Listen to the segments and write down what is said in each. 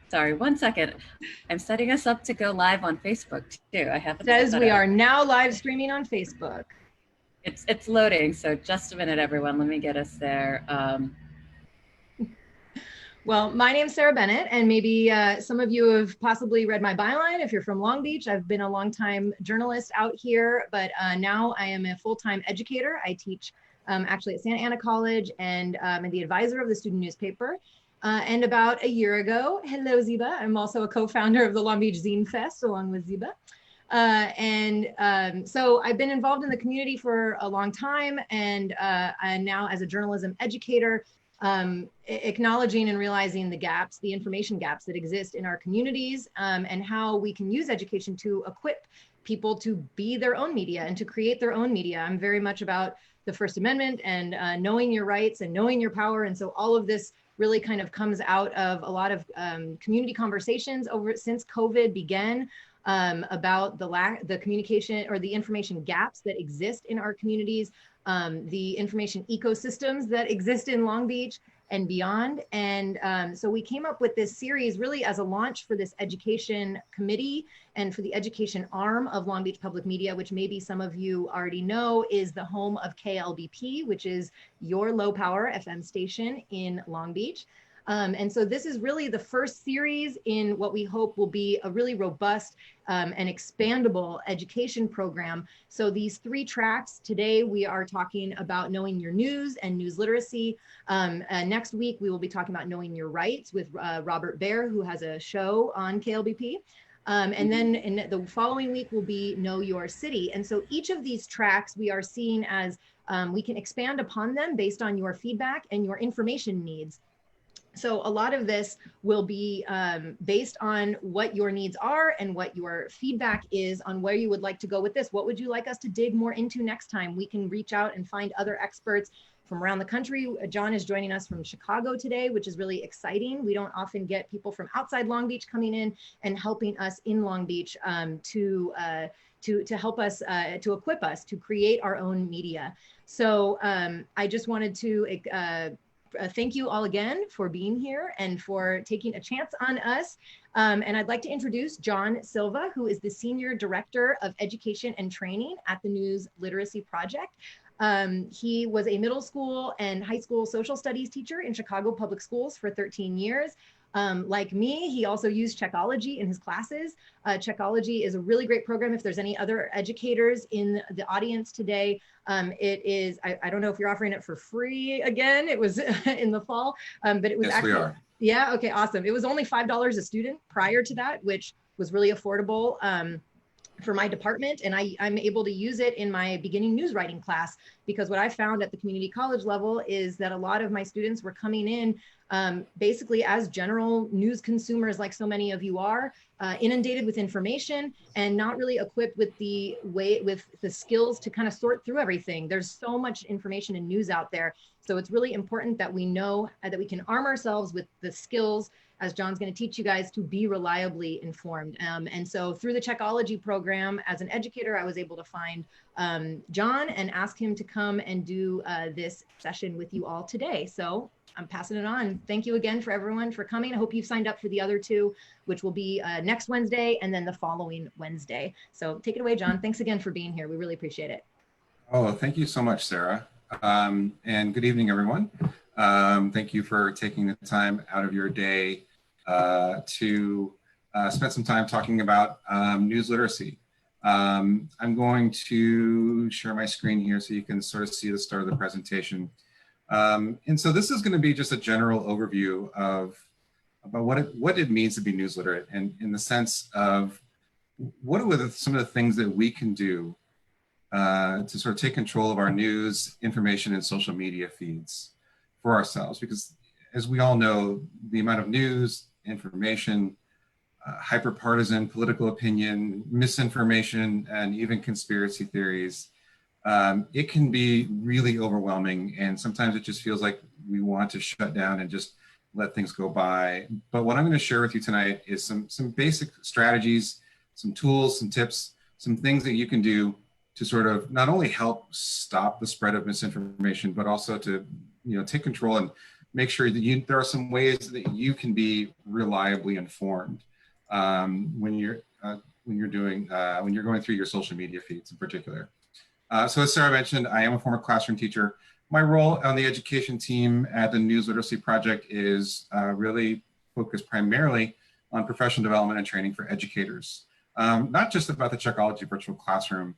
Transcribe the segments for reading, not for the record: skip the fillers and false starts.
Sorry, 1 second. I'm setting us up to go live on Facebook too. I haven't set Says that we up. are now live streaming on Facebook. It's loading, so just a minute, everyone. Let me get us there. Well, my name's Sarah Bennett, and maybe some of you have possibly read my byline if you're from Long Beach. I've been a longtime journalist out here, but now I am a full-time educator. I teach actually at Santa Ana College, and I'm the advisor of the student newspaper. And about a year ago, hello Ziba, I'm also a co-founder of the Long Beach Zine Fest along with Ziba. So I've been involved in the community for a long time, and now as a journalism educator, acknowledging and realizing the gaps, the information gaps that exist in our communities, and how we can use education to equip people to be their own media and to create their own media. I'm very much about the First Amendment and knowing your rights and knowing your power. And so all of this really kind of comes out of a lot of community conversations since COVID began, about the communication or the information gaps that exist in our communities, the information ecosystems that exist in Long Beach and beyond. And so we came up with this series really as a launch for this education committee and for the education arm of Long Beach Public Media, which maybe some of you already know is the home of KLBP, which is your low power FM station in Long Beach. And so this is really the first series in what we hope will be a really robust and expandable education program. So these 3 tracks, today we are talking about knowing your news and news literacy. Next week, we will be talking about knowing your rights with Robert Baer, who has a show on KLBP. And then in the following week will be Know Your City. And so each of these tracks we are seeing as we can expand upon them based on your feedback and your information needs. So a lot of this will be based on what your needs are and what your feedback is on where you would like to go with this. What would you like us to dig more into next time? We can reach out and find other experts from around the country. John is joining us from Chicago today, which is really exciting. We don't often get people from outside Long Beach coming in and helping us in Long Beach to help us, to equip us to create our own media. So I just wanted to thank you all again for being here and for taking a chance on us. And I'd like to introduce John Silva, who is the Senior Director of Education and Training at the News Literacy Project. He was a middle school and high school social studies teacher in Chicago Public Schools for 13 years. Like me, he also used Checkology in his classes. Checkology is a really great program. If there's any other educators in the audience today, it is, I don't know if you're offering it for free again. It was in the fall, but it was Yes, actually, we are. Yeah, okay, awesome. It was only $5 a student prior to that, which was really affordable for my department. And I'm able to use it in my beginning news writing class, because what I found at the community college level is that a lot of my students were coming in basically as general news consumers, like so many of you are, inundated with information and not really equipped with the skills to kind of sort through everything. There's so much information and news out there. So it's really important that we know that we can arm ourselves with the skills, as John's going to teach you guys, to be reliably informed. And so through the Checkology program, as an educator, I was able to find John and ask him to come and do this session with you all today. So I'm passing it on. Thank you again for everyone for coming. I hope you've signed up for the other 2, which will be next Wednesday and then the following Wednesday. So take it away, John. Thanks again for being here. We really appreciate it. Oh, thank you so much, Sarah. And good evening, everyone. Thank you for taking the time out of your day to spend some time talking about news literacy. I'm going to share my screen here so you can sort of see the start of the presentation. And so this is going to be just a general overview about what it means to be news literate, and in the sense of what are some of the things that we can do to sort of take control of our news, information, and social media feeds for ourselves. Because as we all know, the amount of news, information, hyper-partisan political opinion, misinformation, and even conspiracy theories, it can be really overwhelming. And sometimes it just feels like we want to shut down and just let things go by. But what I'm going to share with you tonight is some basic strategies, some tools, some tips, some things that you can do to sort of not only help stop the spread of misinformation, but also to take control and make sure that there are some ways that you can be reliably informed when you're going through your social media feeds in particular. So as Sarah mentioned, I am a former classroom teacher. My role on the education team at the News-Literacy Project is really focused primarily on professional development and training for educators. Not just about the Checkology virtual classroom,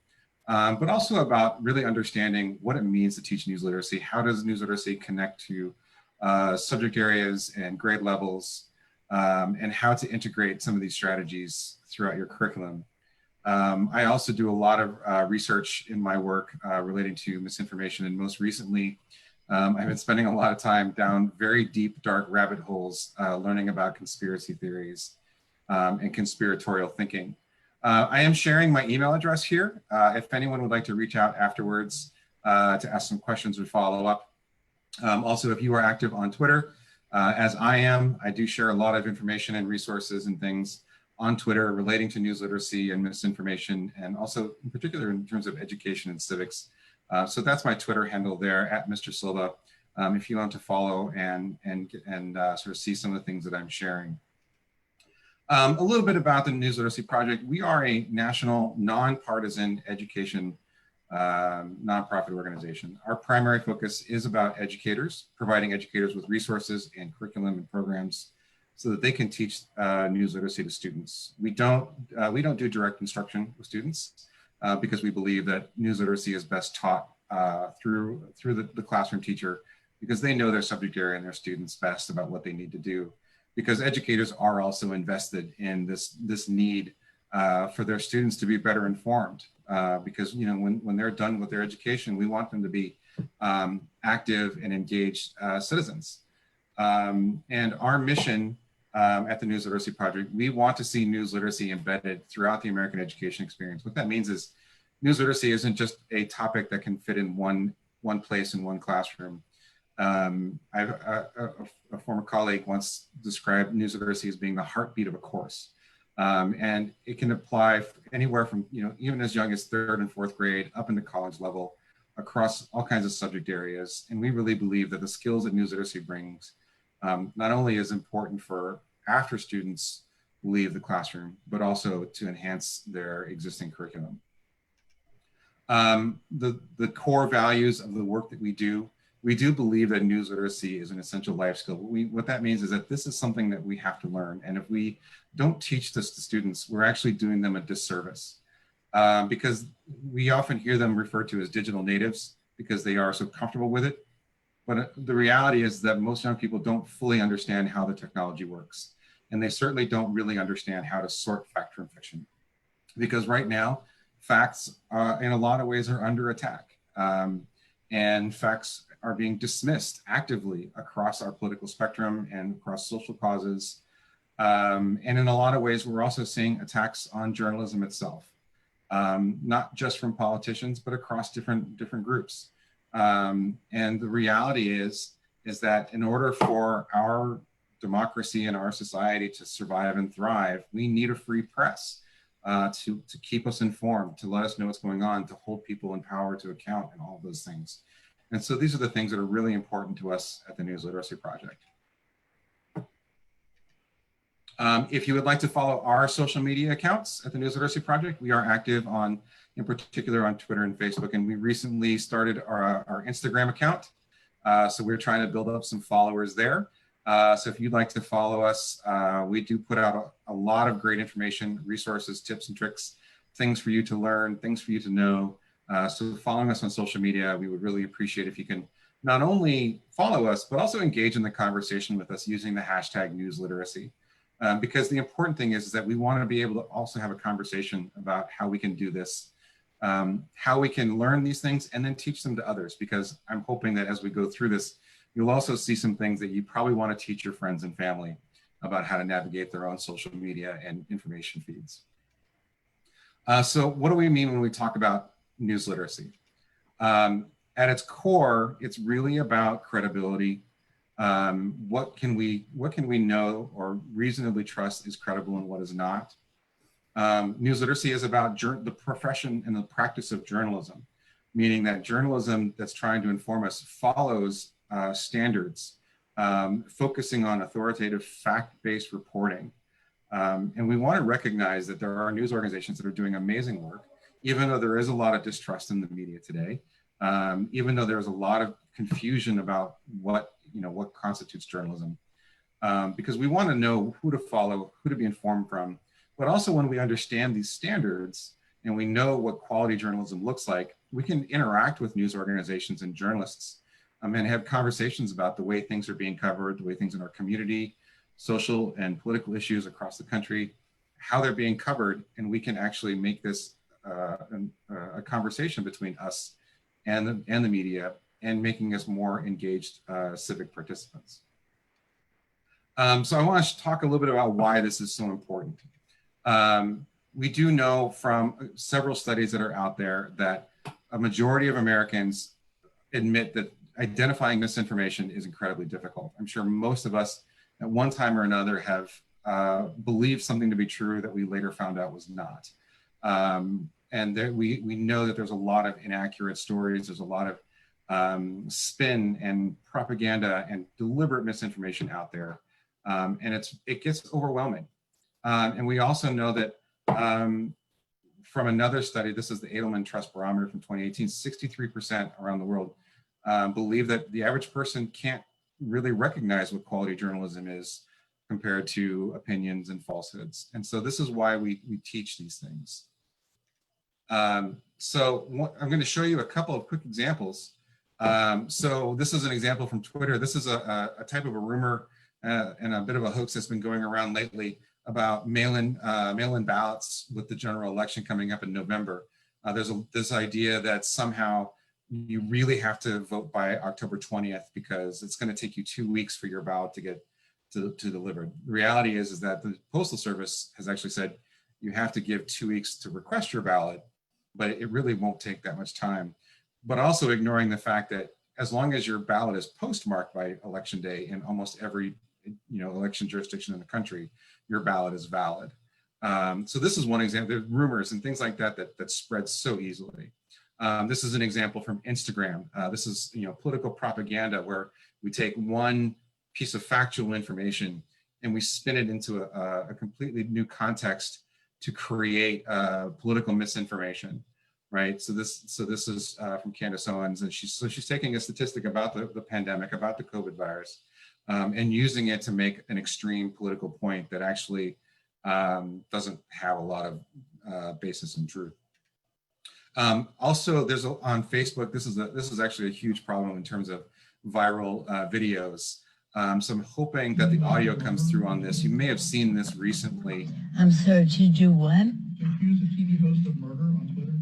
but also about really understanding what it means to teach news literacy. How does news literacy connect to subject areas and grade levels, and how to integrate some of these strategies throughout your curriculum. I also do a lot of research in my work relating to misinformation, and most recently, I've been spending a lot of time down very deep, dark rabbit holes learning about conspiracy theories and conspiratorial thinking. I am sharing my email address here. If anyone would like to reach out afterwards to ask some questions or follow up. Also, if you are active on Twitter, as I am, I do share a lot of information and resources and things on Twitter relating to news literacy and misinformation, and also in particular in terms of education and civics. So that's my Twitter handle there, at Mr. Silva, if you want to follow and sort of see some of the things that I'm sharing. A little bit about the News Literacy Project. We are a national, nonpartisan education nonprofit organization. Our primary focus is about educators, providing educators with resources and curriculum and programs so that they can teach news literacy to students. We don't do direct instruction with students because we believe that news literacy is best taught through the classroom teacher, because they know their subject area and their students best about what they need to do. Because educators are also invested in this need for their students to be better informed. Because when they're done with their education, we want them to be active and engaged citizens. And our mission at the News Literacy Project, we want to see news literacy embedded throughout the American education experience. What that means is news literacy isn't just a topic that can fit in one place in one classroom. A former colleague once described news literacy as being the heartbeat of a course. And it can apply anywhere from, even as young as 3rd and 4th grade up into college level across all kinds of subject areas. And we really believe that the skills that news literacy brings not only is important for after students leave the classroom, but also to enhance their existing curriculum. The core values of the work that we do believe that news literacy is an essential life skill. What that means is that this is something that we have to learn. And if we don't teach this to students, we're actually doing them a disservice because we often hear them referred to as digital natives because they are so comfortable with it. But the reality is that most young people don't fully understand how the technology works. And they certainly don't really understand how to sort fact from fiction. Because right now, facts in a lot of ways are under attack. And facts are being dismissed actively across our political spectrum and across social causes. And in a lot of ways, we're also seeing attacks on journalism itself, not just from politicians, but across different groups. And the reality is that in order for our democracy and our society to survive and thrive, we need a free press to keep us informed, to let us know what's going on, to hold people in power to account, and all of those things. And so these are the things that are really important to us at the News Literacy Project. If you would like to follow our social media accounts at the News Literacy Project, we are active in particular on Twitter and Facebook, and we recently started our Instagram account. So we're trying to build up some followers there. So if you'd like to follow us, we do put out a lot of great information, resources, tips and tricks, things for you to learn, things for you to know. So following us on social media, we would really appreciate if you can not only follow us, but also engage in the conversation with us using the hashtag #NewsLiteracy. Because the important thing is that we want to be able to also have a conversation about how we can do this, how we can learn these things and then teach them to others. Because I'm hoping that as we go through this, you'll also see some things that you probably want to teach your friends and family about how to navigate their own social media and information feeds. So what do we mean when we talk about news literacy? At its core, it's really about credibility. What can we know or reasonably trust is credible and what is not? News literacy is about the profession and the practice of journalism, meaning that journalism that's trying to inform us follows standards focusing on authoritative fact-based reporting. And we want to recognize that there are news organizations that are doing amazing work, even though there is a lot of distrust in the media today, even though there's a lot of confusion about what constitutes journalism, because we want to know who to follow, who to be informed from. But also when we understand these standards and we know what quality journalism looks like, we can interact with news organizations and journalists and have conversations about the way things are being covered, the way things in our community, social and political issues across the country, how they're being covered, and we can actually make this a conversation between us and the media, and making us more engaged civic participants. So I want to talk a little bit about why this is so important. We do know from several studies that are out there that a majority of Americans admit that identifying misinformation is incredibly difficult. I'm sure most of us at one time or another have believed something to be true that we later found out was not. And there, we know that there's a lot of inaccurate stories. There's a lot of spin and propaganda and deliberate misinformation out there. And it gets overwhelming. And we also know that from another study, this is the Edelman Trust Barometer from 2018, 63% around the world believe that the average person can't really recognize what quality journalism is compared to opinions and falsehoods. And so this is why we teach these things. So I'm going to show you a couple of quick examples. So this is an example from Twitter. This is a type of a rumor and a bit of a hoax that's been going around lately about mail-in ballots with the general election coming up in November. There's this idea that somehow you really have to vote by October 20th because it's going to take you 2 weeks for your ballot to get to delivered. The reality is that the Postal Service has actually said you have to give 2 weeks to request your ballot, but it really won't take that much time. But also ignoring the fact that as long as your ballot is postmarked by election day in almost every election jurisdiction in the country, your ballot is valid. So this is one example. There's rumors and things like that spread so easily. This is an example from Instagram. This is political propaganda where we take one piece of factual information and we spin it into a completely new context to create political misinformation, right? So this is from Candace Owens, and she's taking a statistic about the pandemic, about the COVID virus, and using it to make an extreme political point that actually doesn't have a lot of basis in truth. Also, there's on Facebook, this is actually a huge problem in terms of viral videos. So I'm hoping that the audio comes through on this. You may have seen this recently. I'm sorry, to do what? To accuse a TV host of murder on Twitter.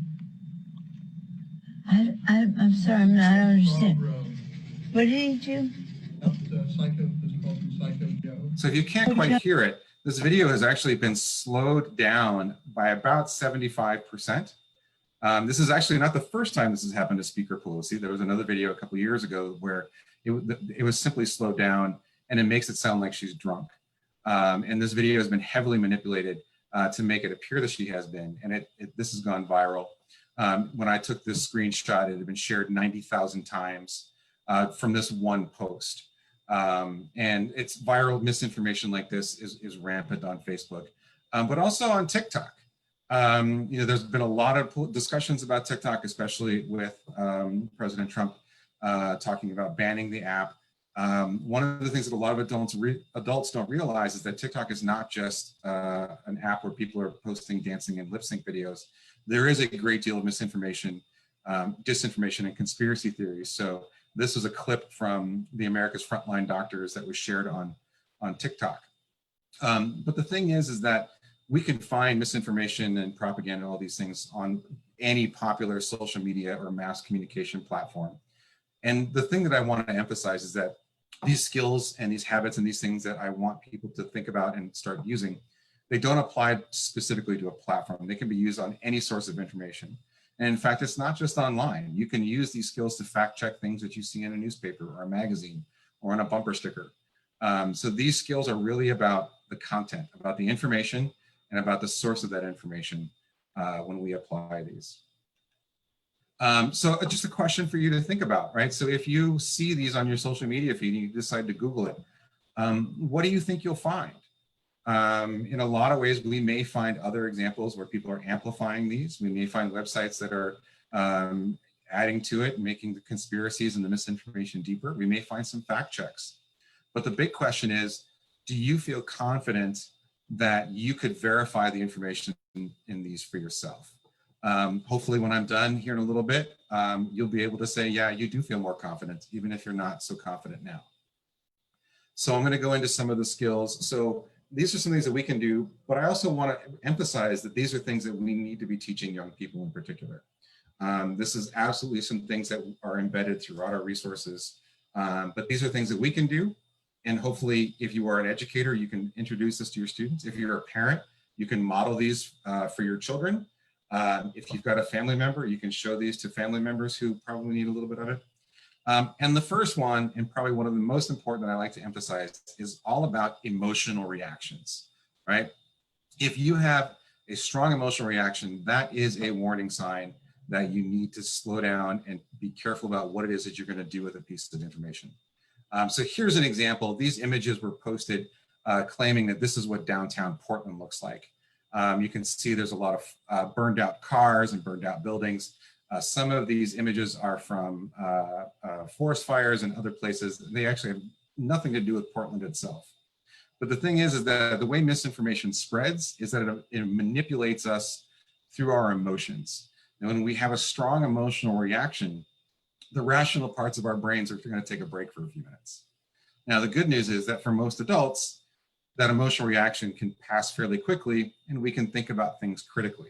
I'm sorry, I don't understand. What did he do? Psycho, it's called Psycho Joe. So if you can't quite hear it, this video has actually been slowed down by about 75%. This is actually not the first time this has happened to Speaker Pelosi. There was another video a couple of years ago where it was simply slowed down and it makes it sound like she's drunk. And this video has been heavily manipulated to make it appear that she has been, and this has gone viral. When I took this screenshot, it had been shared 90,000 times from this one post. And it's viral misinformation like this is rampant on Facebook, but also on TikTok. There's been a lot of discussions about TikTok, especially with President Trump talking about banning the app. One of the things that a lot of adults don't realize is that TikTok is not just an app where people are posting dancing and lip sync videos. There is a great deal of misinformation, disinformation, and conspiracy theories. So this is a clip from the America's Frontline Doctors that was shared on TikTok. But the thing is that we can find misinformation and propaganda, all these things on any popular social media or mass communication platform. And the thing that I want to emphasize is that these skills and these habits and these things that I want people to think about and start using, they don't apply specifically to a platform. They can be used on any source of information. And in fact, it's not just online. You can use these skills to fact check things that you see in a newspaper or a magazine or on a bumper sticker. So these skills are really about the content, about the information, and about the source of that information when we apply these. So just a question for you to think about, right? So if you see these on your social media feed and you decide to Google it, what do you think you'll find? In a lot of ways, we may find other examples where people are amplifying these. We may find websites that are adding to it, making the conspiracies and the misinformation deeper. We may find some fact checks. But the big question is, do you feel confident that you could verify the information in these for yourself? Hopefully when I'm done here in a little bit, you'll be able to say, yeah, you do feel more confident, even if you're not so confident now. So I'm going to go into some of the skills. So these are some things that we can do, but I also want to emphasize that these are things that we need to be teaching young people in particular. This is absolutely some things that are embedded throughout our resources, but these are things that we can do. And hopefully, if you are an educator, you can introduce this to your students. If you're a parent, you can model these for your children. If you've got a family member, you can show these to family members who probably need a little bit of it. And the first one, and probably one of the most important that I like to emphasize, is all about emotional reactions, right? If you have a strong emotional reaction, that is a warning sign that you need to slow down and be careful about what it is that you're going to do with a piece of information. So here's an example. These images were posted claiming that this is what downtown Portland looks like. You can see there's a lot of burned out cars and burned out buildings. Some of these images are from forest fires and other places. They actually have nothing to do with Portland itself. But the thing is that the way misinformation spreads is that it manipulates us through our emotions. And when we have a strong emotional reaction, the rational parts of our brains are going to take a break for a few minutes. Now, the good news is that for most adults, that emotional reaction can pass fairly quickly and we can think about things critically.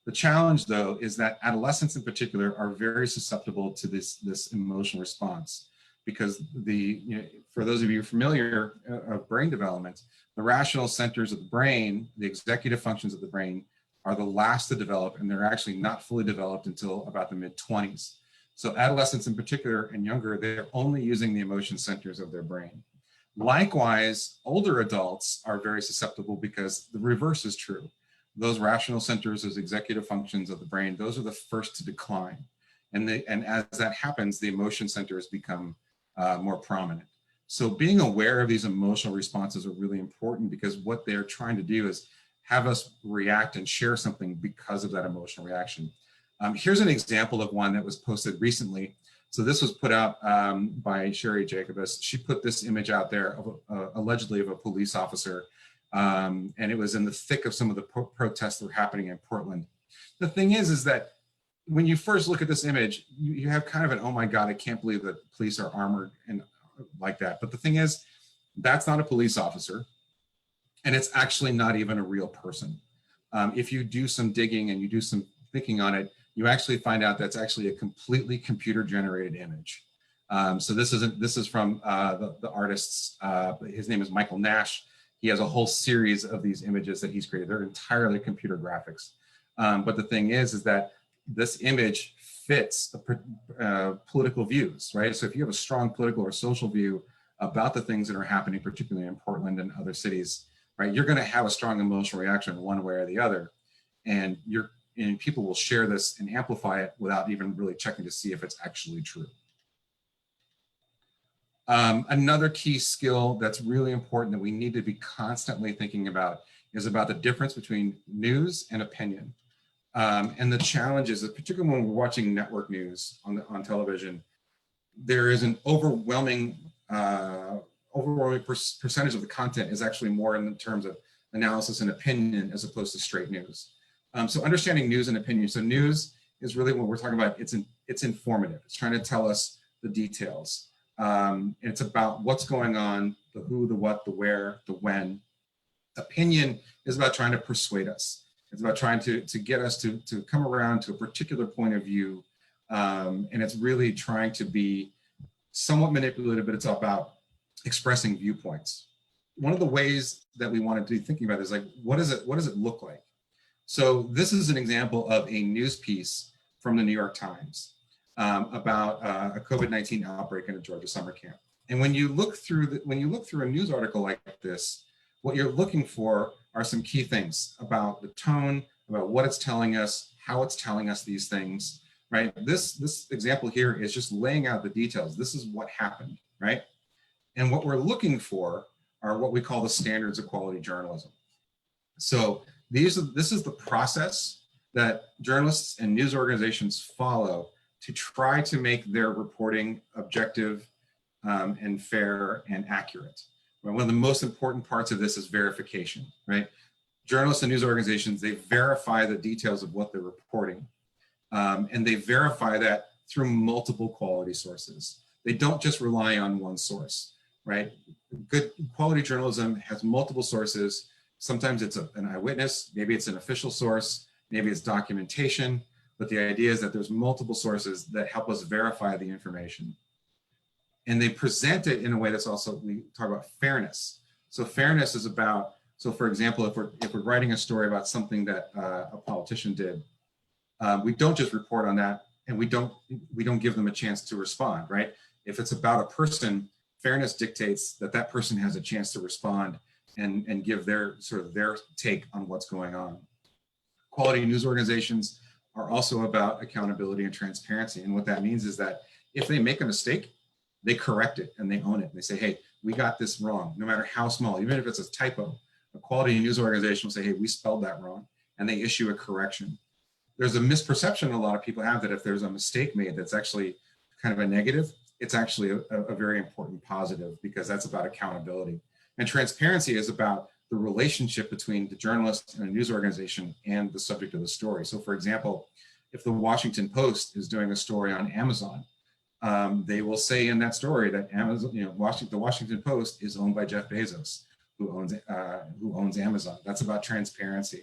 The challenge, though, is that adolescents in particular are very susceptible to this emotional response because for those of you familiar of brain development, the rational centers of the brain, the executive functions of the brain, are the last to develop, and they're actually not fully developed until about the mid-20s. So adolescents in particular and younger, they're only using the emotion centers of their brain. Likewise, older adults are very susceptible because the reverse is true. Those rational centers, those executive functions of the brain, those are the first to decline. And as that happens, the emotion centers become more prominent. So being aware of these emotional responses are really important because what they're trying to do is have us react and share something because of that emotional reaction. Here's an example of one that was posted recently. So this was put out by Sherry Jacobus. She put this image out there of allegedly of a police officer, and it was in the thick of some of the protests that were happening in Portland. The thing is that when you first look at this image, you have kind of an, oh my God, I can't believe that police are armored and like that. But the thing is, that's not a police officer, and it's actually not even a real person. If you do some digging and you do some thinking on it, you actually find out that's actually a completely computer-generated image. So this is from the artist's, his name is Michael Nash. He has a whole series of these images that he's created. They're entirely computer graphics. But the thing is that this image fits the political views, right? So if you have a strong political or social view about the things that are happening, particularly in Portland and other cities, right, you're going to have a strong emotional reaction one way or the other. And people will share this and amplify it without even really checking to see if it's actually true. Another key skill that's really important that we need to be constantly thinking about is about the difference between news and opinion. And the challenge is that particularly when we're watching network news on television, there is an overwhelming percentage of the content is actually more in terms of analysis and opinion as opposed to straight news. So understanding news and opinion. So news is really what we're talking about. It's informative. It's trying to tell us the details. It's about what's going on, the who, the what, the where, the when. Opinion is about trying to persuade us. It's about trying to get us to come around to a particular point of view. And it's really trying to be somewhat manipulative, but it's about expressing viewpoints. One of the ways that we want to be thinking about is like, what does it look like? So this is an example of a news piece from the New York Times about a COVID-19 outbreak in a Georgia summer camp. And when you look through a news article like this, what you're looking for are some key things about the tone, about what it's telling us, how it's telling us these things. right? This example here is just laying out the details. This is what happened, right? And what we're looking for are what we call the standards of quality journalism. So this is the process that journalists and news organizations follow to try to make their reporting objective and fair and accurate. One of the most important parts of this is verification, right? Journalists and news organizations, they verify the details of what they're reporting. And they verify that through multiple quality sources. They don't just rely on one source, right? Good quality journalism has multiple sources. Sometimes it's an eyewitness, maybe it's an official source, maybe it's documentation, but the idea is that there's multiple sources that help us verify the information. And they present it in a way that's also, we talk about fairness. So fairness is about, so for example, if we're writing a story about something that a politician did, we don't just report on that, and we don't give them a chance to respond, right? If it's about a person, fairness dictates that that person has a chance to respond and give their take on what's going on. Quality news organizations are also about accountability and transparency. And what that means is that if they make a mistake, they correct it and they own it. They say, hey, we got this wrong, no matter how small, even if it's a typo. A quality news organization will say, hey, we spelled that wrong, and they issue a correction. There's a misperception a lot of people have that if there's a mistake made that's actually kind of a negative, it's actually a very important positive, because that's about accountability. And transparency is about the relationship between the journalist and a news organization and the subject of the story. So for example, if the Washington Post is doing a story on Amazon, they will say in that story that Amazon, the Washington Post is owned by Jeff Bezos, who owns Amazon. That's about transparency.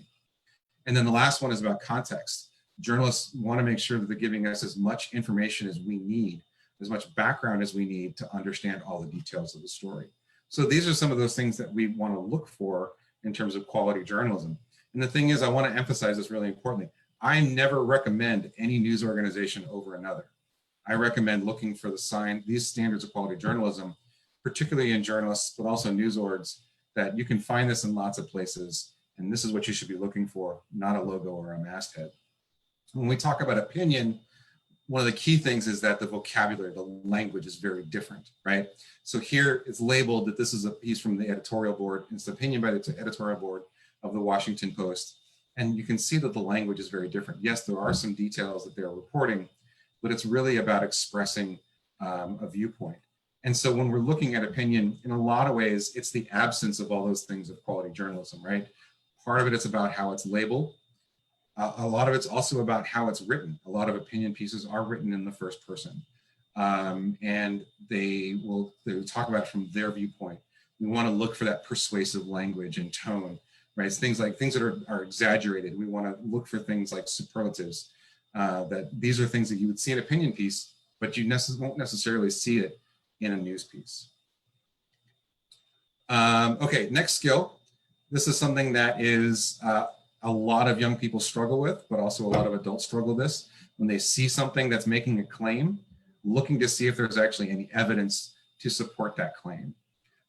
And then the last one is about context. Journalists want to make sure that they're giving us as much information as we need, as much background as we need to understand all the details of the story. So these are some of those things that we want to look for in terms of quality journalism. And the thing is, I want to emphasize this really importantly. I never recommend any news organization over another. I recommend looking for these standards of quality journalism, particularly in journalists, but also news orgs, that you can find this in lots of places. And this is what you should be looking for, not a logo or a masthead. When we talk about opinion, one of the key things is that the vocabulary, the language is very different, right? So here it's labeled that this is a piece from the editorial board. It's the opinion by the editorial board of the Washington Post. And you can see that the language is very different. Yes, there are some details that they're reporting, but it's really about expressing a viewpoint. And so when we're looking at opinion, in a lot of ways, it's the absence of all those things of quality journalism, right? Part of it is about how it's labeled. A lot of it's also about how it's written. A lot of opinion pieces are written in the first person. And they talk about it from their viewpoint. We want to look for that persuasive language and tone, right? It's things that are exaggerated. We want to look for things like superlatives, that these are things that you would see in an opinion piece, but you won't necessarily see it in a news piece. Okay, next skill. This is something that is a lot of young people struggle with, but also a lot of adults struggle with this. When they see something that's making a claim, looking to see if there's actually any evidence to support that claim.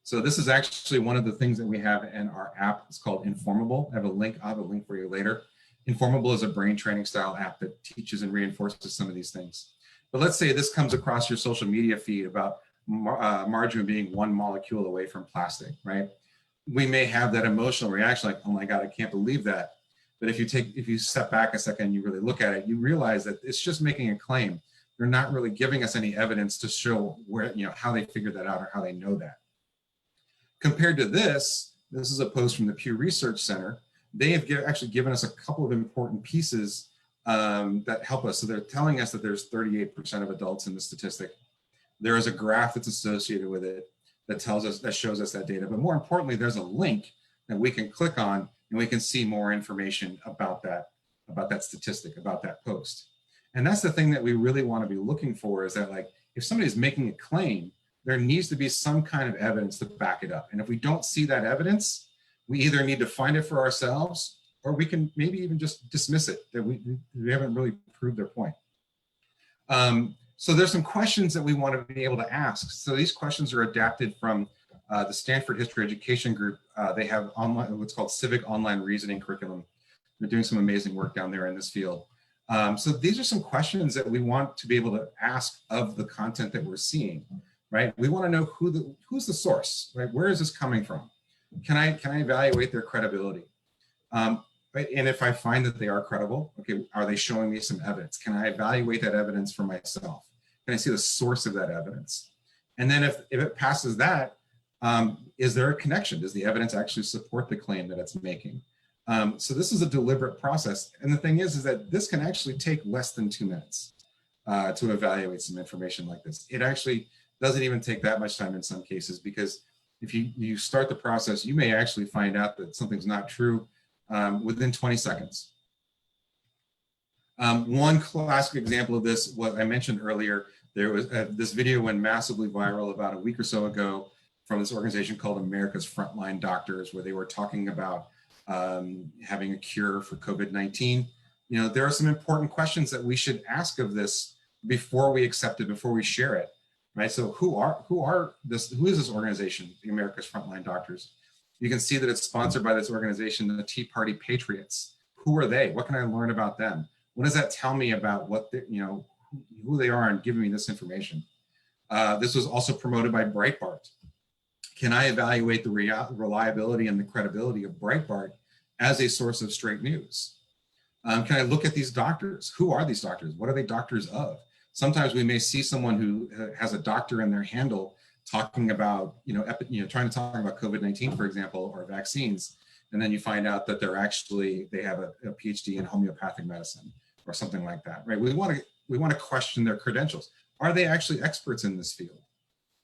So this is actually one of the things that we have in our app. It's called Informable. I'll have a link for you later. Informable is a brain training style app that teaches and reinforces some of these things. But let's say this comes across your social media feed about margarine being one molecule away from plastic, right? We may have that emotional reaction like, oh my God, I can't believe that. But if you step back a second and you really look at it, you realize that it's just making a claim. They're not really giving us any evidence to show where, how they figured that out or how they know that. Compared to this is a post from the Pew Research Center. They have actually given us a couple of important pieces that help us. So they're telling us that there's 38% of adults in the statistic. There is a graph that's associated with it that shows us that data. But more importantly, there's a link that we can click on and we can see more information about that statistic, about that post. And that's the thing that we really want to be looking for, is that, like, if somebody's making a claim, there needs to be some kind of evidence to back it up. And if we don't see that evidence, we either need to find it for ourselves, or we can maybe even just dismiss it, that we haven't really proved their point. So there's some questions that we want to be able to ask. So these questions are adapted from the Stanford History Education Group. They have what's called Civic Online Reasoning Curriculum. They're doing some amazing work down there in this field. So these are some questions that we want to be able to ask of the content that we're seeing, right? We want to know who's the source, right? Where is this coming from? Can I evaluate their credibility? Right? And if I find that they are credible, okay, are they showing me some evidence? Can I evaluate that evidence for myself? Can I see the source of that evidence? And then if it passes that, is there a connection? Does the evidence actually support the claim that it's making? So this is a deliberate process. And the thing is that this can actually take less than 2 minutes to evaluate some information like this. It actually doesn't even take that much time in some cases, because if you start the process, you may actually find out that something's not true within 20 seconds. One classic example of this, what I mentioned earlier, there was this video went massively viral about a week or so ago from this organization called America's Frontline Doctors, where they were talking about having a cure for COVID-19. You know, there are some important questions that we should ask of this before we accept it, before we share it, right? So who is this organization, the America's Frontline Doctors? You can see that it's sponsored by this organization, the Tea Party Patriots. Who are they? What can I learn about them? What does that tell me about what who they are and giving me this information? This was also promoted by Breitbart. Can I evaluate the reliability and the credibility of Breitbart as a source of straight news? Can I look at these doctors? Who are these doctors? What are they doctors of? Sometimes we may see someone who has a doctor in their handle talking about, trying to talk about COVID-19, for example, or vaccines, and then you find out that they have a PhD in homeopathic medicine or something like that, right? We want to question their credentials. Are they actually experts in this field?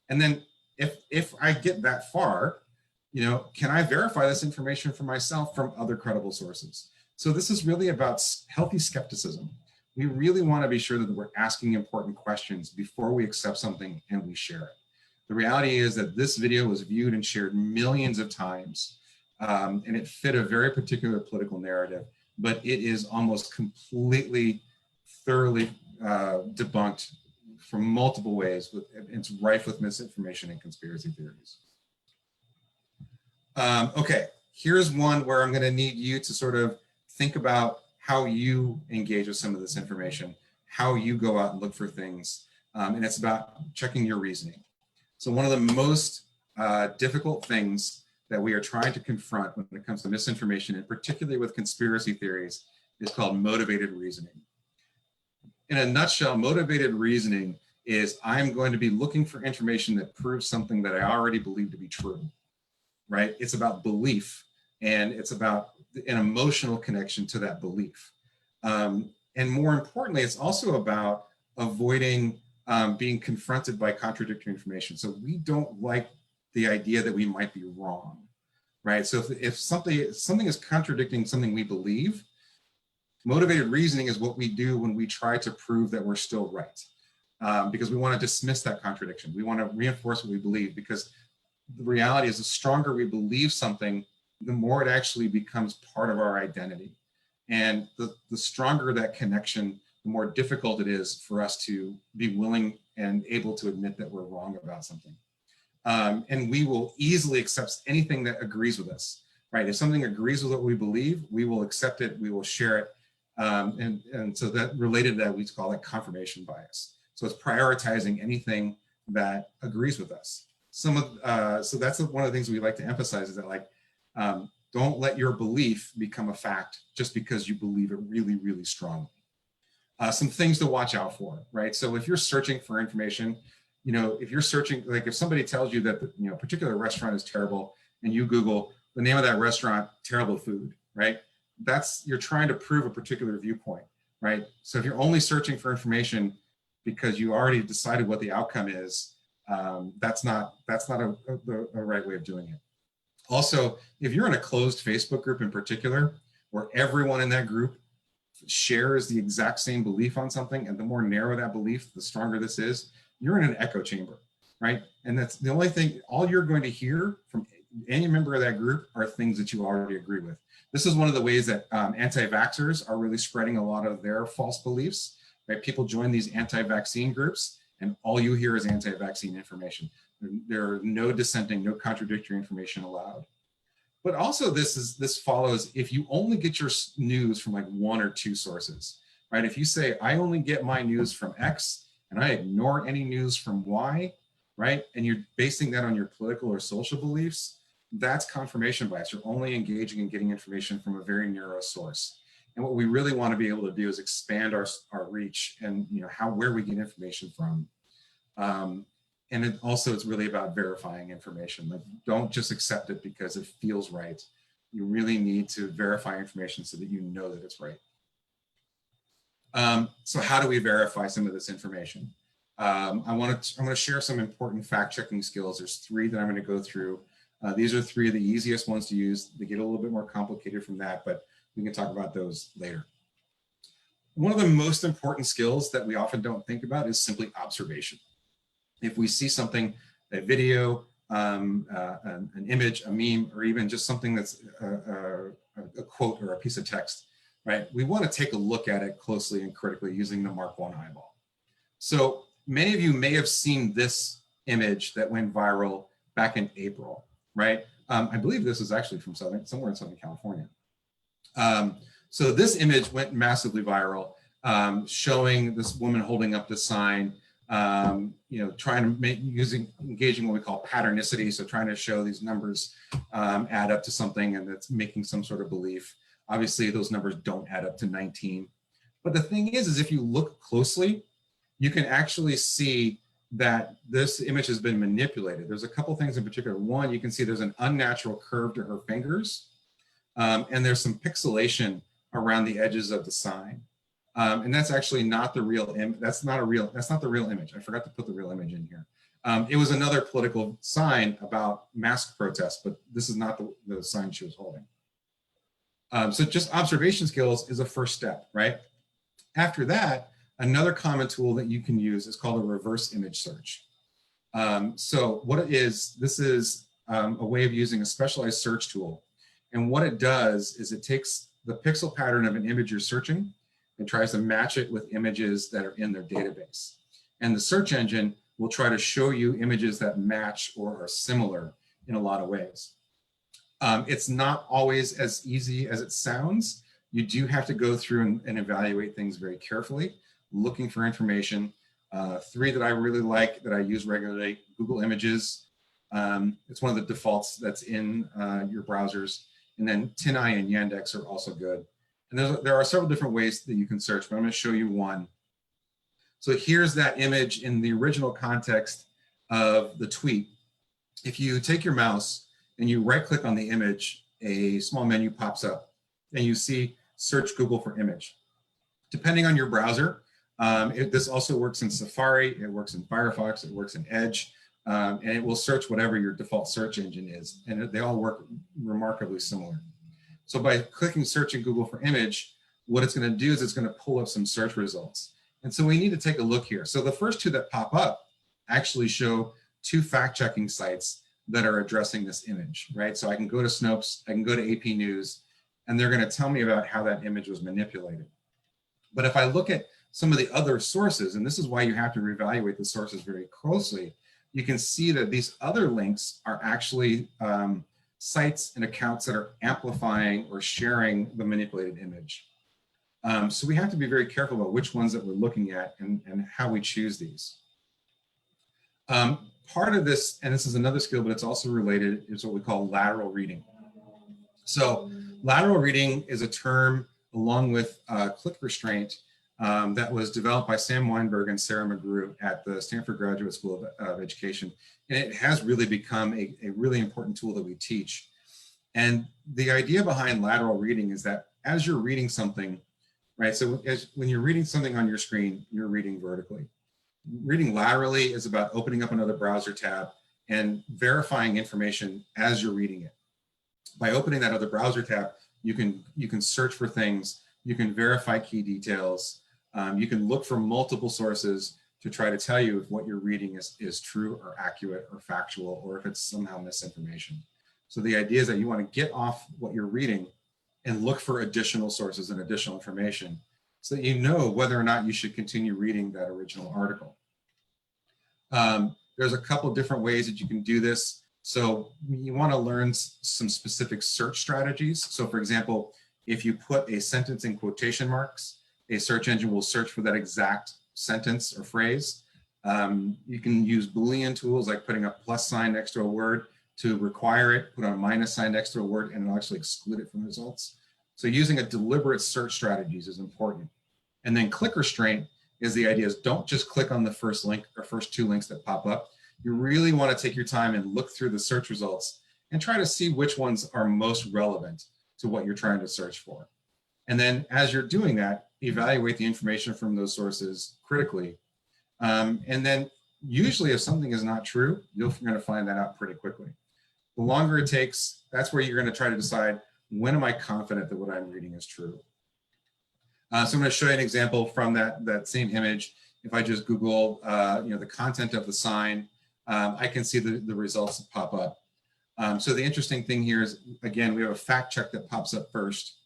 And then if I get that far, can I verify this information for myself from other credible sources? So this is really about healthy skepticism. We really want to be sure that we're asking important questions before we accept something and we share it. The reality is that this video was viewed and shared millions of times, and it fit a very particular political narrative, but it is almost completely, thoroughly debunked from multiple ways. It's rife with misinformation and conspiracy theories. Okay, here's one where I'm going to need you to sort of think about how you engage with some of this information, how you go out and look for things, and it's about checking your reasoning. So one of the most difficult things that we are trying to confront when it comes to misinformation, and particularly with conspiracy theories, is called motivated reasoning. In a nutshell, motivated reasoning is I'm going to be looking for information that proves something that I already believe to be true, right? It's about belief, and it's about an emotional connection to that belief. And more importantly, it's also about avoiding being confronted by contradictory information. So we don't like the idea that we might be wrong, right? So if something is contradicting something we believe, motivated reasoning is what we do when we try to prove that we're still right, because we want to dismiss that contradiction. We want to reinforce what we believe, because the reality is the stronger we believe something, the more it actually becomes part of our identity. And the stronger that connection, the more difficult it is for us to be willing and able to admit that we're wrong about something. And we will easily accept anything that agrees with us, right? If something agrees with what we believe, we will accept it, we will share it. And so that related to that, we call it confirmation bias. So it's prioritizing anything that agrees with us. So that's one of the things we like to emphasize, is that don't let your belief become a fact just because you believe it really, really strongly. Some things to watch out for, right? So if you're searching for information, if you're searching, if somebody tells you that a particular restaurant is terrible, and you Google the name of that restaurant, terrible food, right? You're trying to prove a particular viewpoint, right? So if you're only searching for information because you already decided what the outcome is, that's not a right way of doing it. Also, if you're in a closed Facebook group in particular, where everyone in that group shares the exact same belief on something, and the more narrow that belief, the stronger this is, you're in an echo chamber, right? And that's the only thing, all you're going to hear from any member of that group are things that you already agree with. This is one of the ways that anti-vaxxers are really spreading a lot of their false beliefs, right? People join these anti-vaccine groups, and all you hear is anti-vaccine information. There are no dissenting, no contradictory information allowed. But also this follows if you only get your news from one or two sources, right? If you say, I only get my news from X and I ignore any news from Y, right? And you're basing that on your political or social beliefs, that's confirmation bias. You're only engaging in getting information from a very narrow source. And what we really want to be able to do is expand our reach and where we get information from. And it also is really about verifying information. Like, don't just accept it because it feels right. You really need to verify information so that you know that it's right. So how do we verify some of this information? I'm going to share some important fact-checking skills. There's 3 that I'm going to go through. These are 3 of the easiest ones to use. They get a little bit more complicated from that, but we can talk about those later. One of the most important skills that we often don't think about is simply observation. If we see something, a video, an image, a meme, or even just something that's a quote or a piece of text, right? We want to take a look at it closely and critically using the Mark 1 eyeball. So many of you may have seen this image that went viral back in April, right? I believe this is actually from somewhere in Southern California. So this image went massively viral, showing this woman holding up the sign, trying to engaging what we call patternicity. So trying to show these numbers add up to something, and that's making some sort of belief. Obviously, those numbers don't add up to 19. But the thing is if you look closely, you can actually see that this image has been manipulated. There's a couple things in particular. One, you can see there's an unnatural curve to her fingers, and there's some pixelation around the edges of the sign. And that's actually not the real image. That's not the real image. I forgot to put the real image in here. It was another political sign about mask protests, but this is not the sign she was holding. So just observation skills is a first step, right? After that, another common tool that you can use is called a reverse image search. So what it is, this is a way of using a specialized search tool. And what it does is it takes the pixel pattern of an image you're searching and tries to match it with images that are in their database. And the search engine will try to show you images that match or are similar in a lot of ways. It's not always as easy as it sounds. You do have to go through and evaluate things very carefully, looking for information. 3 that I really like that I use regularly: Google Images. It's one of the defaults that's in your browsers. And then TinEye and Yandex are also good. And there are several different ways that you can search, but I'm going to show you one. So here's that image in the original context of the tweet. If you take your mouse and you right-click on the image, a small menu pops up, and you see Search Google for Image. Depending on your browser, this also works in Safari, it works in Firefox, it works in Edge, and it will search whatever your default search engine is, and they all work remarkably similar. So by clicking Search in Google for Image, what it's going to do is it's going to pull up some search results. And so we need to take a look here. So the first 2 that pop up actually show 2 fact-checking sites that are addressing this image, right? So I can go to Snopes, I can go to AP News, and they're going to tell me about how that image was manipulated. But if I look at some of the other sources, and this is why you have to reevaluate the sources very closely, you can see that these other links are actually sites and accounts that are amplifying or sharing the manipulated image. So we have to be very careful about which ones that we're looking at and how we choose these. Part of this, and this is another skill, but it's also related, is what we call lateral reading. So lateral reading is a term along with click restraint that was developed by Sam Weinberg and Sarah McGrew at the Stanford Graduate School of Education. And it has really become a really important tool that we teach. And the idea behind lateral reading is that as you're reading something, right? So when you're reading something on your screen, you're reading vertically. Reading laterally is about opening up another browser tab and verifying information as you're reading it. By opening that other browser tab, you can search for things, you can verify key details, you can look for multiple sources to try to tell you if what you're reading is true or accurate or factual, or if it's somehow misinformation. So the idea is that you want to get off what you're reading and look for additional sources and additional information so that you know whether or not you should continue reading that original article. There's a couple different ways that you can do this. So you want to learn some specific search strategies. So for example, if you put a sentence in quotation marks, a search engine will search for that exact sentence or phrase. You can use Boolean tools like putting a plus sign next to a word to require it, put a minus sign next to a word, and it'll actually exclude it from the results. So using a deliberate search strategies is important. And then click restraint is the idea is don't just click on the first link or first two links that pop up. You really want to take your time and look through the search results and try to see which ones are most relevant to what you're trying to search for. And then as you're doing that, evaluate the information from those sources critically. And then usually if something is not true, you're going to find that out pretty quickly. The longer it takes, that's where you're going to try to decide, when am I confident that what I'm reading is true? So I'm going to show you an example from that same image. If I just Google the content of the sign, I can see the results that pop up. So the interesting thing here is, again, we have a fact check that pops up first.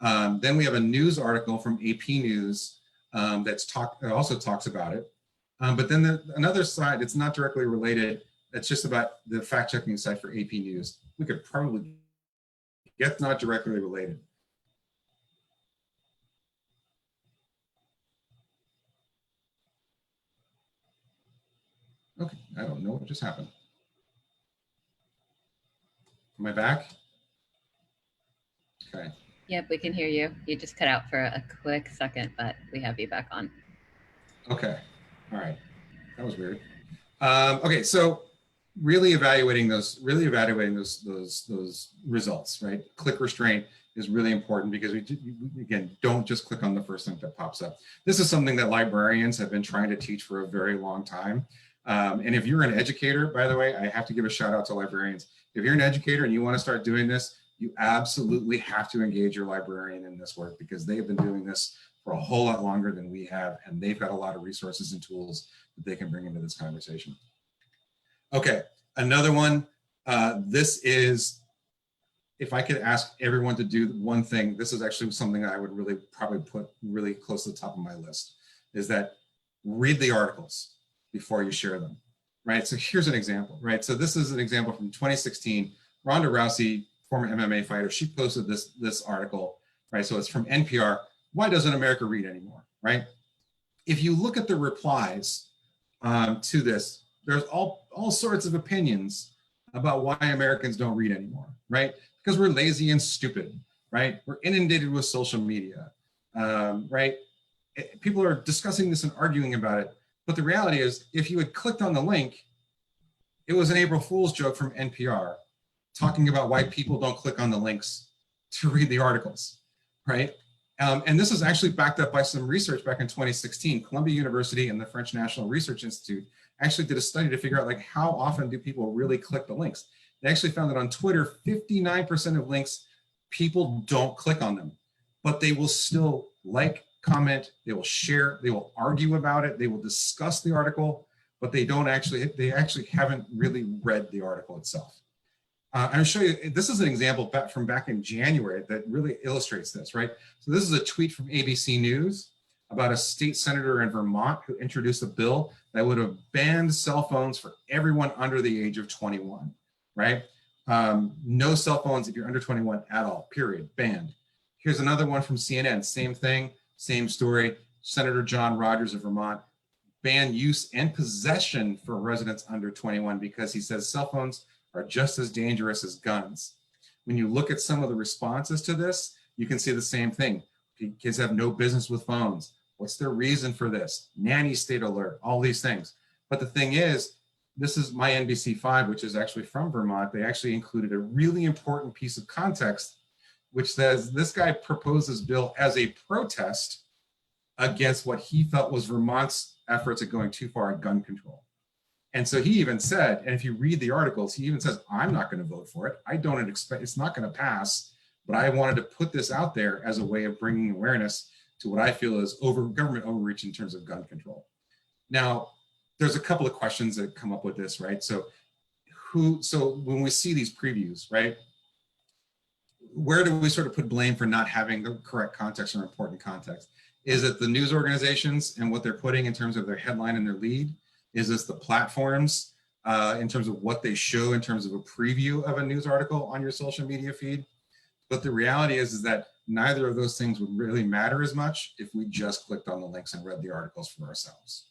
Then we have a news article from AP News that also talks about it. But then another side, it's not directly related. It's just about the fact checking site for AP News. We could probably get not directly related. Okay, I don't know what just happened. Am I back? Okay. Yep, we can hear you. You just cut out for a quick second, but we have you back on. Okay. All right. That was weird. Okay, so really evaluating those results, right? Click restraint is really important because we again, don't just click on the first link that pops up. This is something that librarians have been trying to teach for a very long time. And if you're an educator, by the way, I have to give a shout out to librarians. If you're an educator and you want to start doing this, you absolutely have to engage your librarian in this work, because they've been doing this for a whole lot longer than we have, and they've got a lot of resources and tools that they can bring into this conversation. Okay, another one. This is, if I could ask everyone to do one thing, this is actually something I would really probably put really close to the top of my list, is that read the articles before you share them, right? So here's an example, right? So this is an example from 2016. Ronda Rousey, former MMA fighter, she posted this article, right? So it's from NPR. Why doesn't America read anymore, right? If you look at the replies to this, there's all sorts of opinions about why Americans don't read anymore, right? Because we're lazy and stupid, right? We're inundated with social media, right? People are discussing this and arguing about it. But the reality is, if you had clicked on the link, it was an April Fool's joke from NPR talking about why people don't click on the links to read the articles, right? And this is actually backed up by some research back in 2016. Columbia University and the French National Research Institute actually did a study to figure out, like, how often do people really click the links? They actually found that on Twitter, 59% of links, people don't click on them, but they will still like, comment, they will share, they will argue about it, they will discuss the article, but they actually haven't really read the article itself. I'm going to show you, this is an example from back in January that really illustrates this, right? So this is a tweet from ABC News about a state senator in Vermont who introduced a bill that would have banned cell phones for everyone under the age of 21, right? No cell phones if you're under 21 at all, period, banned. Here's another one from CNN, same thing, same story. Senator John Rogers of Vermont banned use and possession for residents under 21 because he says cell phones are just as dangerous as guns. When you look at some of the responses to this, you can see the same thing. Kids have no business with phones. What's their reason for this? Nanny state alert, all these things. But the thing is, this is my NBC5, which is actually from Vermont. They actually included a really important piece of context, which says this guy proposed this bill as a protest against what he felt was Vermont's efforts at going too far at gun control. And so he even said, and if you read the articles, he even says, I'm not going to vote for it. I don't expect, it's not going to pass, but I wanted to put this out there as a way of bringing awareness to what I feel is government overreach in terms of gun control. Now, there's a couple of questions that come up with this, right? So when we see these previews, right, where do we sort of put blame for not having the correct context or important context? Is it the news organizations and what they're putting in terms of their headline and their lead? Is this the platforms in terms of what they show in terms of a preview of a news article on your social media feed? But the reality is that neither of those things would really matter as much if we just clicked on the links and read the articles for ourselves.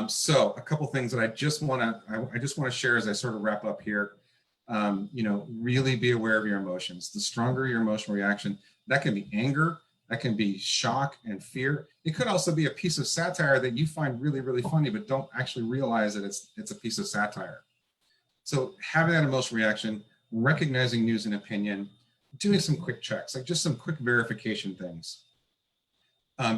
So a couple things that I just want to share as I sort of wrap up here. Really be aware of your emotions. The stronger your emotional reaction, that can be anger, that can be shock and fear. It could also be a piece of satire that you find really, really funny, but don't actually realize that it's a piece of satire. So having that emotional reaction, recognizing news and opinion, doing some quick checks, like just some quick verification things.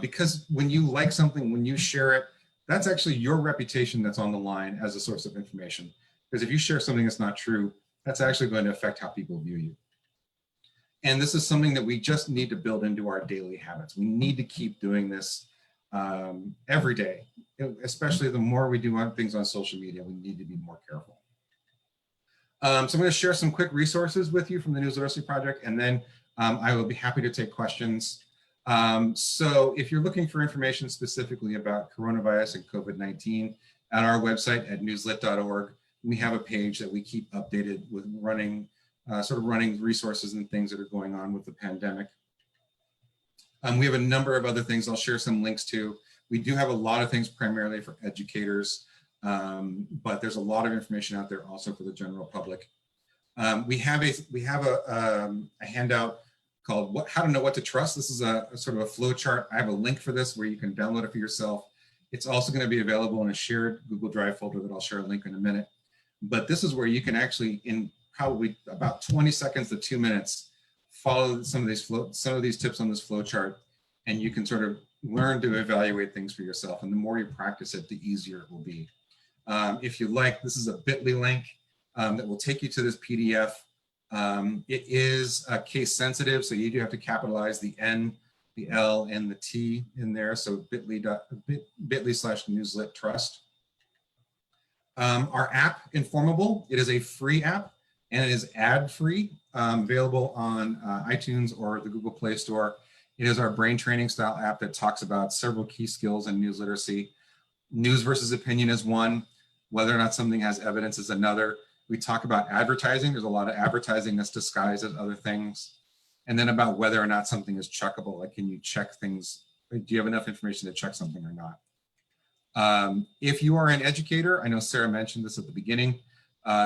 Because when you like something, when you share it, that's actually your reputation that's on the line as a source of information. Because if you share something that's not true, that's actually going to affect how people view you. And this is something that we just need to build into our daily habits. We need to keep doing this every day, especially the more we do things on social media, we need to be more careful. So I'm going to share some quick resources with you from the News Literacy Project, and then I will be happy to take questions. So if you're looking for information specifically about coronavirus and COVID-19, at our website at newslit.org, we have a page that we keep updated with running resources and things that are going on with the pandemic. We have a number of other things I'll share some links to. We do have a lot of things primarily for educators, but there's a lot of information out there also for the general public. We have a handout called How to Know What to Trust. This is a sort of a flow chart. I have a link for this where you can download it for yourself. It's also going to be available in a shared Google Drive folder that I'll share a link in a minute. But this is where you can actually, in probably about 20 seconds to 2 minutes, follow some of these tips on this flow chart, and you can sort of learn to evaluate things for yourself. And the more you practice it, the easier it will be. If you like, this is a bit.ly link that will take you to this PDF. It is case sensitive, so you do have to capitalize the N, the L, and the T in there. So bit.ly/newslit-trust. Our app, Informable, it is a free app and it is ad-free, available on iTunes or the Google Play Store. It is our brain training style app that talks about several key skills in news literacy. News versus opinion is one. Whether or not something has evidence is another. We talk about advertising. There's a lot of advertising that's disguised as other things. And then about whether or not something is checkable. Like, can you check things? Do you have enough information to check something or not? If you are an educator, I know Sarah mentioned this at the beginning.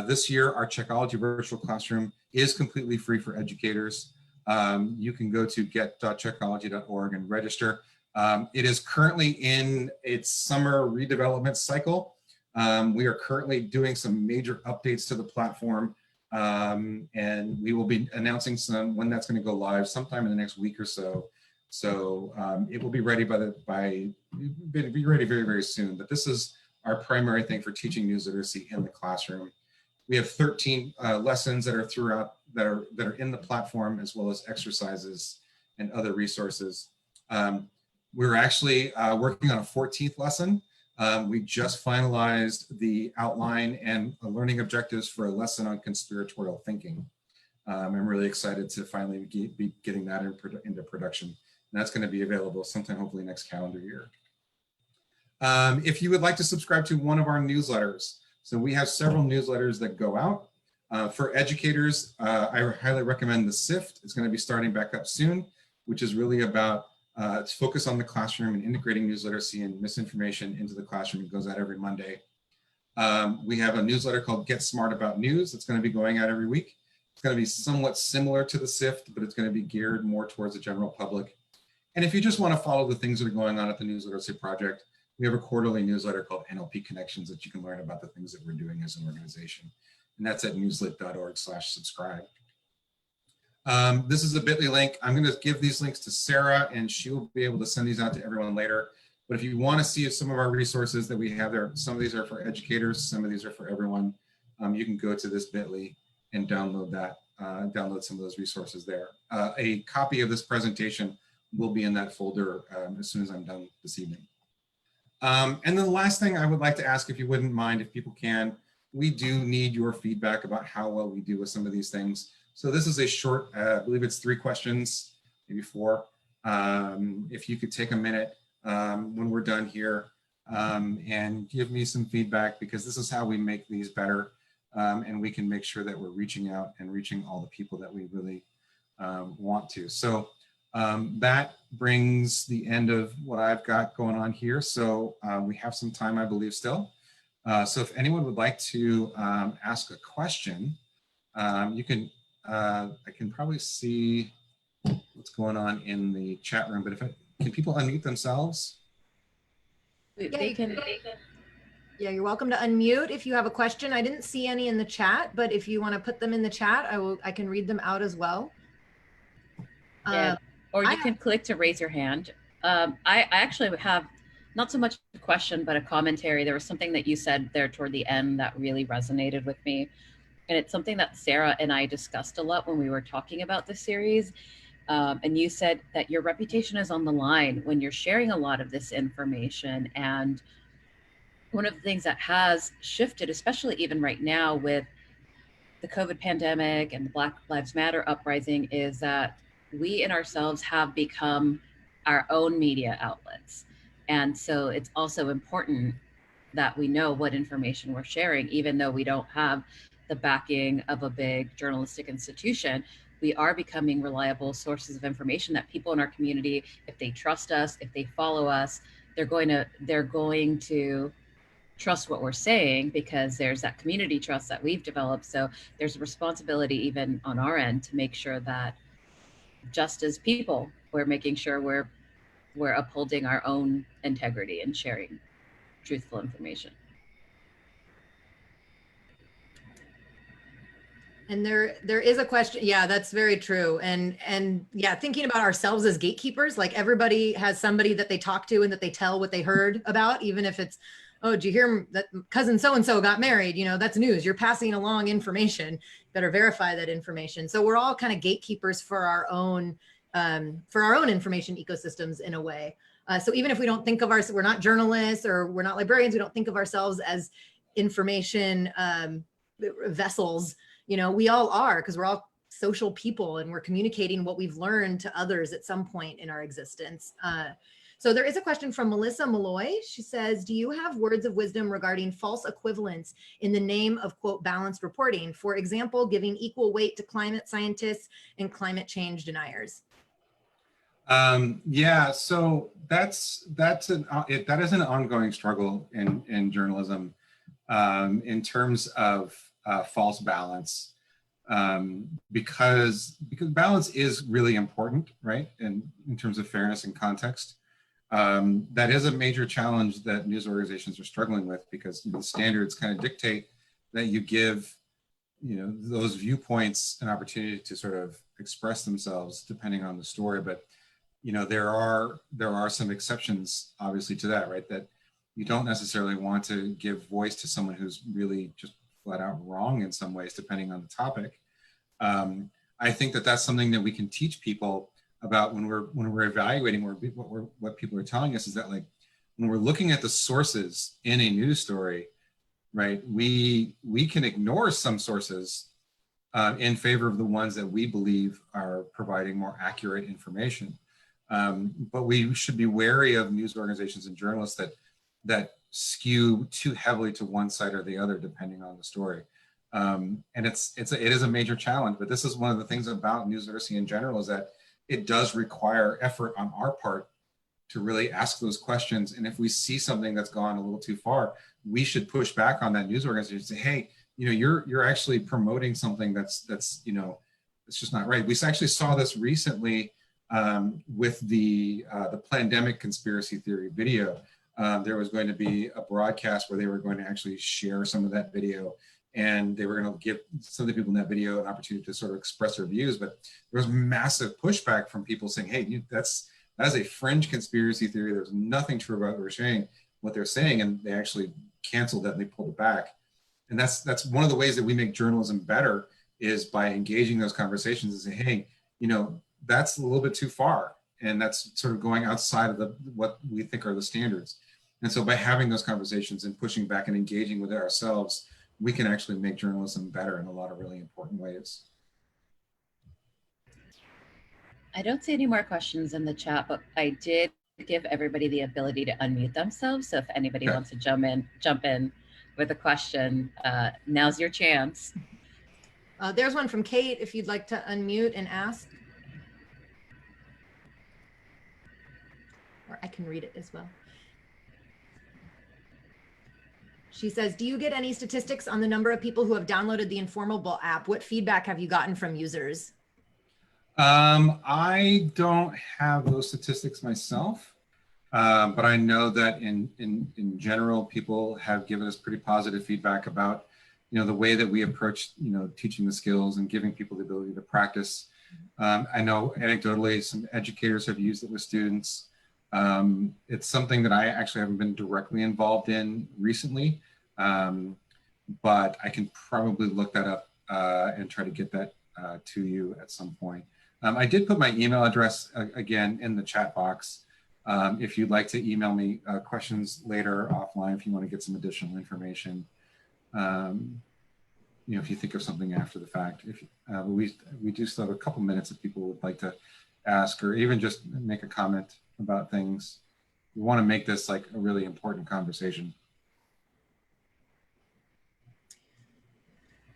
This year, our Checkology virtual classroom is completely free for educators. You can go to get.checkology.org and register. It is currently in its summer redevelopment cycle. We are currently doing some major updates to the platform, and we will be announcing when that's going to go live sometime in the next week or so. So it will be ready very, very soon. But this is our primary thing for teaching news literacy in the classroom. We have 13 lessons that are that are in the platform, as well as exercises and other resources. We're actually working on a 14th lesson. We just finalized the outline and learning objectives for a lesson on conspiratorial thinking. I'm really excited to finally be getting that into production. And that's going to be available sometime, hopefully next calendar year. If you would like to subscribe to one of our newsletters, so we have several newsletters that go out. For educators, I highly recommend the SIFT. It's going to be starting back up soon, which is really about its focus on the classroom and integrating news literacy and misinformation into the classroom. It goes out every Monday. We have a newsletter called Get Smart About News. It's going to be going out every week. It's going to be somewhat similar to the SIFT, but it's going to be geared more towards the general public. And if you just want to follow the things that are going on at the News Literacy Project, we have a quarterly newsletter called NLP Connections that you can learn about the things that we're doing as an organization. And that's at newslit.org/subscribe. This is a bit.ly link. I'm going to give these links to Sarah, and she will be able to send these out to everyone later. But if you want to see some of our resources that we have there, some of these are for educators, some of these are for everyone. You can go to this bit.ly and download that, download some of those resources there. A copy of this presentation will be in that folder as soon as I'm done this evening. And then the last thing I would like to ask, if you wouldn't mind, if people can, we do need your feedback about how well we do with some of these things. So this is a short, I believe it's 3 questions, maybe 4. If you could take a minute when we're done here and give me some feedback, because this is how we make these better, and we can make sure that we're reaching out and reaching all the people that we really want to. So that brings the end of what I've got going on here. So we have some time, I believe, still. So if anyone would like to ask a question, you can, I can probably see what's going on in the chat room, but can people unmute themselves? Yeah, you're welcome to unmute if you have a question. I didn't see any in the chat, but if you want to put them in the chat, I can read them out as well. Yeah, or you can click to raise your hand. I actually have not so much a question, but a commentary. There was something that you said there toward the end that really resonated with me. And it's something that Sarah and I discussed a lot when we were talking about this series. And you said that your reputation is on the line when you're sharing a lot of this information. And one of the things that has shifted, especially even right now with the COVID pandemic and the Black Lives Matter uprising, is that we in ourselves have become our own media outlets. And so it's also important that we know what information we're sharing, even though we don't have the backing of a big journalistic institution. We are becoming reliable sources of information that people in our community, if they trust us, if they follow us, they're going to trust what we're saying, because there's that community trust that we've developed. So there's a responsibility even on our end to make sure that just as people, we're making sure we're upholding our own integrity and sharing truthful information. And there is a question. Yeah, that's very true. And yeah, thinking about ourselves as gatekeepers, like everybody has somebody that they talk to and that they tell what they heard about, even if it's, oh, did you hear that cousin so-and-so got married? You know, that's news. You're passing along information. Better verify that information. So we're all kind of gatekeepers for our own information ecosystems in a way. So even if we don't think of ourselves, we're not journalists or we're not librarians, we don't think of ourselves as information vessels. You know, we all are, because we're all social people and we're communicating what we've learned to others at some point in our existence. So there is a question from Melissa Malloy. She says, do you have words of wisdom regarding false equivalence in the name of, quote, balanced reporting? For example, giving equal weight to climate scientists and climate change deniers. Yeah, so that is an ongoing struggle in journalism in terms of false balance, because balance is really important, right? In terms of fairness and context. That is a major challenge that news organizations are struggling with, because the standards kind of dictate that you give, those viewpoints an opportunity to sort of express themselves depending on the story. But, there are some exceptions, obviously, to that, right? That you don't necessarily want to give voice to someone who's really just flat out wrong in some ways, depending on the topic. I think that that's something that we can teach people about when we're evaluating what people are telling us, is that, like, when we're looking at the sources in a news story, right, we can ignore some sources in favor of the ones that we believe are providing more accurate information. But we should be wary of news organizations and journalists that skew too heavily to one side or the other, depending on the story. And it is a major challenge. But this is one of the things about news literacy in general, is that it does require effort on our part to really ask those questions. And if we see something that's gone a little too far, we should push back on that news organization and say, hey, you're actually promoting something that's it's just not right. We actually saw this recently with the pandemic conspiracy theory video. There was going to be a broadcast where they were going to actually share some of that video, and they were going to give some of the people in that video an opportunity to sort of express their views. But there was massive pushback from people saying, hey, that's a fringe conspiracy theory. There's nothing true about what they're saying. And they actually canceled that and they pulled it back. And that's one of the ways that we make journalism better, is by engaging those conversations and say, hey, that's a little bit too far. And that's sort of going outside of what we think are the standards. And so by having those conversations and pushing back and engaging with it ourselves, we can actually make journalism better in a lot of really important ways. I don't see any more questions in the chat, but I did give everybody the ability to unmute themselves. So if anybody wants to jump in with a question, now's your chance. There's one from Kate, if you'd like to unmute and ask. I can read it as well. She says, do you get any statistics on the number of people who have downloaded the Informable app? What feedback have you gotten from users? I don't have those statistics myself, but I know that in general, people have given us pretty positive feedback about, the way that we approach, teaching the skills and giving people the ability to practice. I know anecdotally, some educators have used it with students. It's something that I actually haven't been directly involved in recently, but I can probably look that up and try to get that to you at some point. I did put my email address again in the chat box. If you'd like to email me questions later offline, if you want to get some additional information, if you think of something after the fact. We do still have a couple minutes if people would like to ask or even just make a comment about things. We want to make this like a really important conversation.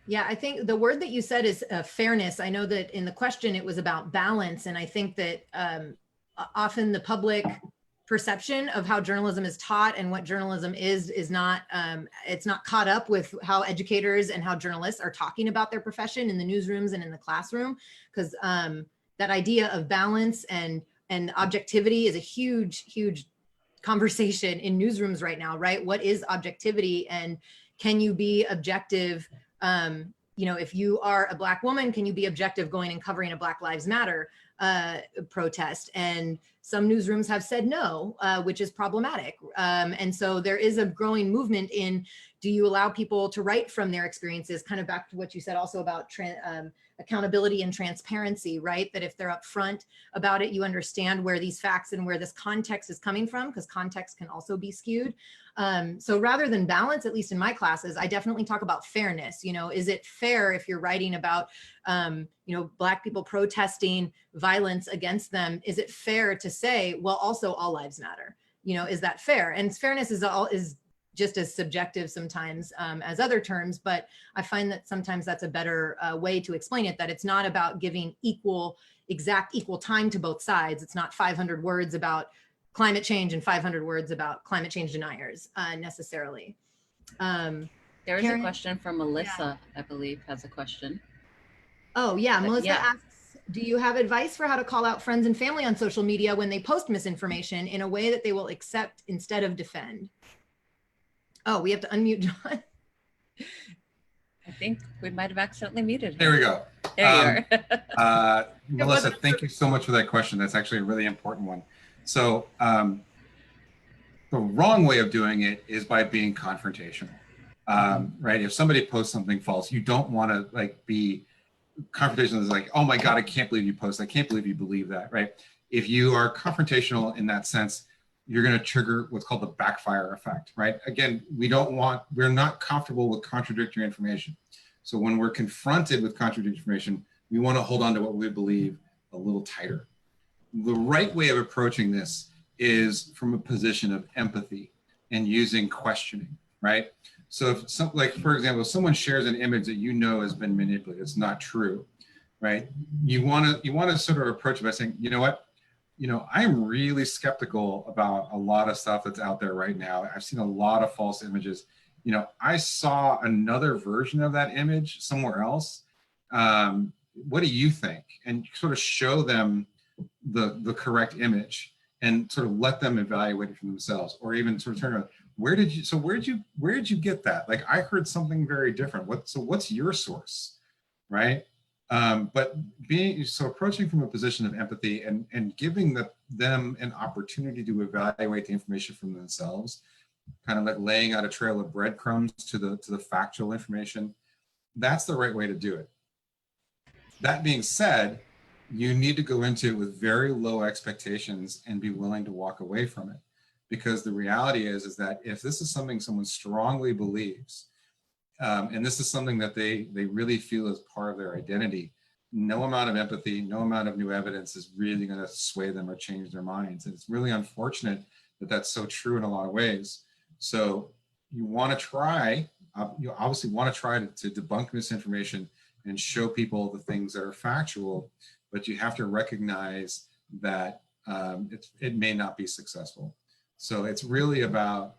Yeah, I think the word that you said is fairness. I know that in the question it was about balance, and I think that often the public perception of how journalism is taught and what journalism is not, it's not caught up with how educators and how journalists are talking about their profession in the newsrooms and in the classroom, because that idea of balance and objectivity is a huge conversation in newsrooms right now, right? What is objectivity, and can you be objective? If you are a Black woman, can you be objective going and covering a Black Lives Matter protest? And some newsrooms have said no, which is problematic. And so there is a growing movement in, do you allow people to write from their experiences? Kind of back to what you said also about accountability and transparency, right? That if they're upfront about it, you understand where these facts and where this context is coming from, because context can also be skewed. So rather than balance, at least in my classes, I definitely talk about fairness. Is it fair if you're writing about, Black people protesting violence against them? Is it fair to say, well, also all lives matter? Is that fair? And fairness is just as subjective sometimes as other terms, but I find that sometimes that's a better way to explain it, that it's not about giving equal time to both sides. It's not 500 words about climate change and 500 words about climate change deniers necessarily. There is Karen? a question from Melissa, I believe, has a question. Oh yeah, Melissa Yeah. asks, do you have advice for how to call out friends and family on social media when they post misinformation in a way that they will accept instead of defend? Oh, we have to unmute John. I think we might have accidentally muted him. There we go. There you are. Melissa, thank you so much for that question. That's actually a really important one. So the wrong way of doing it is by being confrontational, right? If somebody posts something false, you don't want to be confrontational. Is like, oh my God, I can't believe you posted. I can't believe you believe that, right? If you are confrontational in that sense, you're going to trigger what's called the backfire effect, right? Again, we're not comfortable with contradictory information. So when we're confronted with contradictory information, we want to hold on to what we believe a little tighter. The right way of approaching this is from a position of empathy and using questioning, right? So if for example, if someone shares an image that has been manipulated, it's not true, right? You want to sort of approach it by saying, you know what? I'm really skeptical about a lot of stuff that's out there right now. I've seen a lot of false images. I saw another version of that image somewhere else. What do you think? And sort of show them the correct image and sort of let them evaluate it for themselves, or even sort of turn around. Where did you get that? Like, I heard something very different. What's your source, right? But approaching from a position of empathy and giving them an opportunity to evaluate the information from themselves, kind of like laying out a trail of breadcrumbs to the factual information, that's the right way to do it. That being said, you need to go into it with very low expectations and be willing to walk away from it. Because the reality is that if this is something someone strongly believes, and this is something that they really feel as part of their identity, no amount of empathy, no amount of new evidence is really going to sway them or change their minds. And it's really unfortunate that that's so true in a lot of ways. So you want to try, you obviously want to try to debunk misinformation and show people the things that are factual, but you have to recognize that it may not be successful. So it's really about,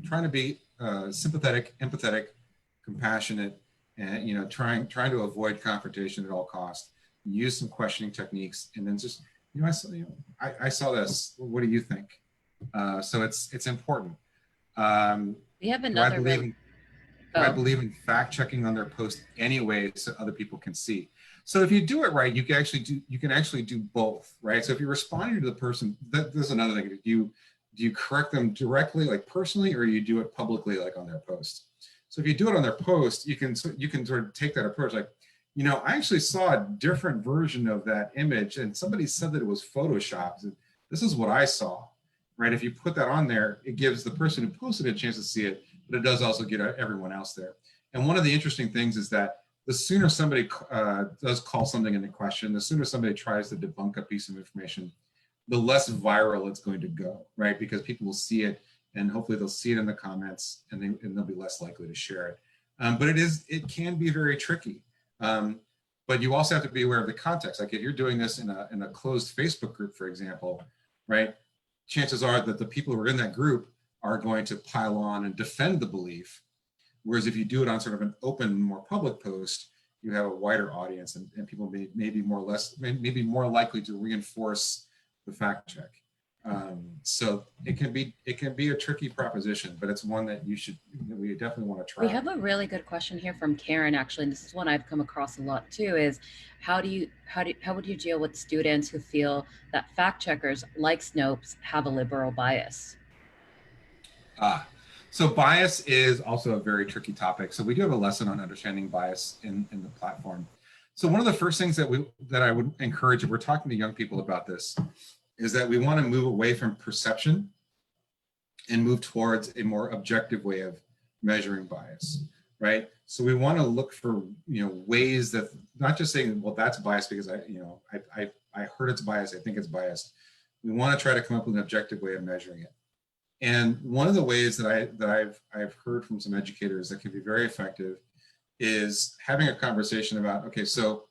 trying to be sympathetic, empathetic, compassionate, and trying to avoid confrontation at all costs. Use some questioning techniques, and then just I saw this. What do you think? So it's important. We have Do another. I believe in fact checking on their post anyway, so other people can see. So if you do it right, you can actually do both, right? So if you're responding to the person, there's another thing. Do you correct them directly, like personally, or you do it publicly, like on their post? So if you do it on their post, you can sort of take that approach, like, I actually saw a different version of that image, and somebody said that it was photoshopped. This is what I saw, right? If you put that on there, it gives the person who posted it a chance to see it, but it does also get everyone else there. And one of the interesting things is that the sooner somebody does call something into question, the sooner somebody tries to debunk a piece of information, the less viral it's going to go, right? Because people will see it, and hopefully they'll see it in the comments, and they'll be less likely to share it. But it can be very tricky. But you also have to be aware of the context. Like if you're doing this in a closed Facebook group, for example, right? Chances are that the people who are in that group are going to pile on and defend the belief. Whereas if you do it on sort of an open, more public post, you have a wider audience, and people may be more likely to reinforce the fact check. So it can be a tricky proposition, but it's one that we definitely want to try. We have a really good question here from Karen, actually, and this is one I've come across a lot too, is how would you deal with students who feel that fact checkers like Snopes have a liberal bias? So bias is also a very tricky topic. So we do have a lesson on understanding bias in the platform. So one of the first things that I would encourage, if we're talking to young people about this, is that we want to move away from perception and move towards a more objective way of measuring bias, right? So we want to look for ways that, not just saying, well, that's biased because I heard it's biased, I think it's biased. We want to try to come up with an objective way of measuring it. And one of the ways that I've heard from some educators that can be very effective is having a conversation about, okay, so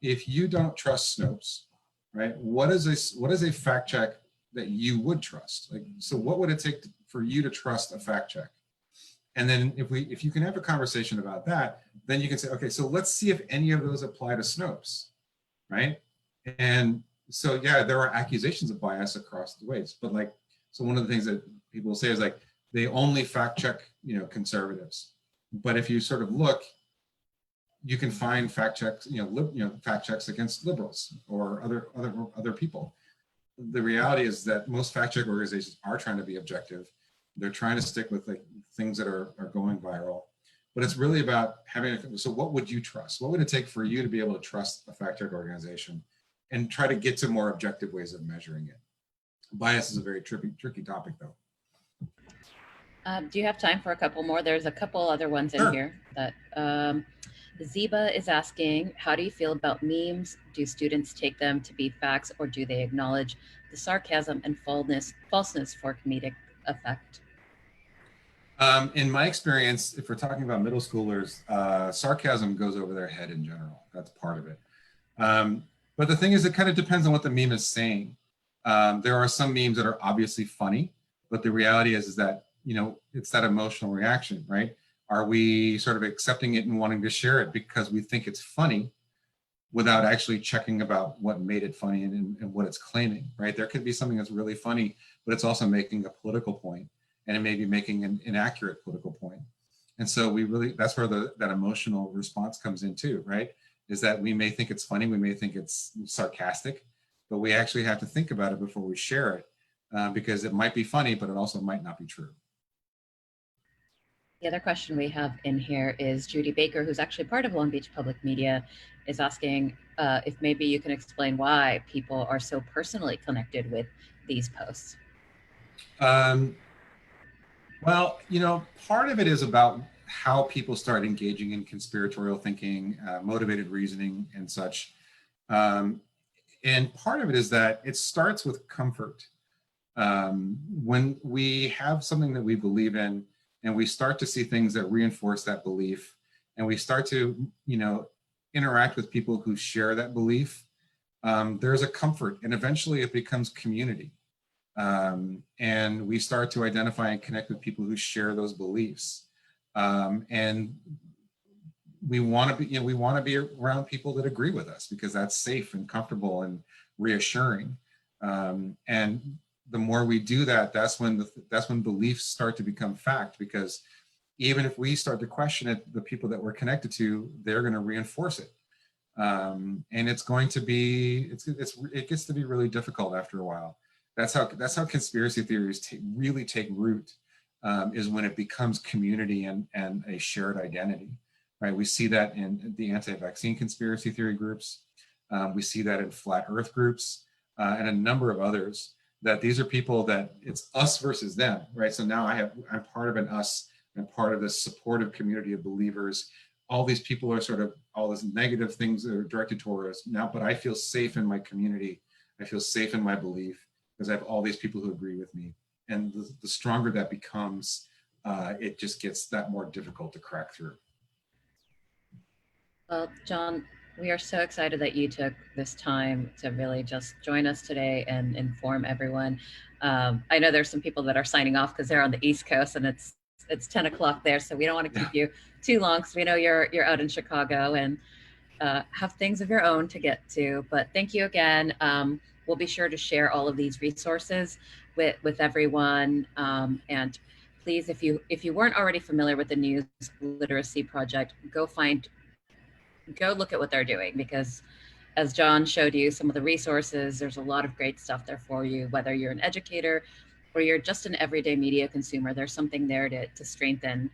if you don't trust Snopes, right? What is a fact check that you would trust? Like, so what would it take for you to trust a fact check? And then if you can have a conversation about that, then you can say, okay, so let's see if any of those apply to Snopes, right? And so, yeah, there are accusations of bias across the ways, but so one of the things that people will say is like, they only fact check, conservatives. But if you sort of look, you can find fact checks, fact checks against liberals or other people. The reality is that most fact check organizations are trying to be objective. They're trying to stick with things that are going viral. But it's really about so what would you trust? What would it take for you to be able to trust a fact check organization and try to get to more objective ways of measuring it? Bias is a very tricky topic, though. Do you have time for a couple more? There's a couple other ones in here that Ziba is asking, how do you feel about memes? Do students take them to be facts, or do they acknowledge the sarcasm and falseness for comedic effect? In my experience, if we're talking about middle schoolers, sarcasm goes over their head in general. That's part of it. But the thing is, it kind of depends on what the meme is saying. There are some memes that are obviously funny, but the reality is that, it's that emotional reaction, right? Are we sort of accepting it and wanting to share it because we think it's funny without actually checking about what made it funny and what it's claiming, right? There could be something that's really funny, but it's also making a political point, and it may be making an inaccurate political point. And so that's where that emotional response comes in too, right? Is that we may think it's funny, we may think it's sarcastic, but we actually have to think about it before we share it, because it might be funny, but it also might not be true. The other question we have in here is Judy Baker, who's actually part of Long Beach Public Media, is asking if maybe you can explain why people are so personally connected with these posts. Well, part of it is about how people start engaging in conspiratorial thinking, motivated reasoning, and such. And part of it is that it starts with comfort. When we have something that we believe in, and we start to see things that reinforce that belief, and we start to, interact with people who share that belief, there's a comfort, and eventually it becomes community. And we start to identify and connect with people who share those beliefs. And we want to be, we want to be around people that agree with us, because that's safe and comfortable and reassuring. And the more we do that, that's when beliefs start to become fact, because even if we start to question it, the people that we're connected to, they're going to reinforce it. And it's going to be, it gets to be really difficult after a while. That's how conspiracy theories really take root, is when it becomes community and a shared identity, right? We see that in the anti-vaccine conspiracy theory groups. We see that in flat earth groups, and a number of others, that these are people that it's us versus them, right? So now I'm part of an us, I'm part of this supportive community of believers. All these people are sort of, all these negative things that are directed toward us now, but I feel safe in my community. I feel safe in my belief because I have all these people who agree with me. And the stronger that becomes, it just gets that more difficult to crack through. Well, John, we are so excited that you took this time to really just join us today and inform everyone. I know there's some people that are signing off because they're on the East Coast and it's 10 o'clock there, so we don't want to keep you too long because we know you're out in Chicago and have things of your own to get to. But thank you again. We'll be sure to share all of these resources with everyone. And please, if you weren't already familiar with the News Literacy Project, go look at what they're doing, because as John showed you some of the resources, there's a lot of great stuff there for you, whether you're an educator or you're just an everyday media consumer. There's something there to strengthen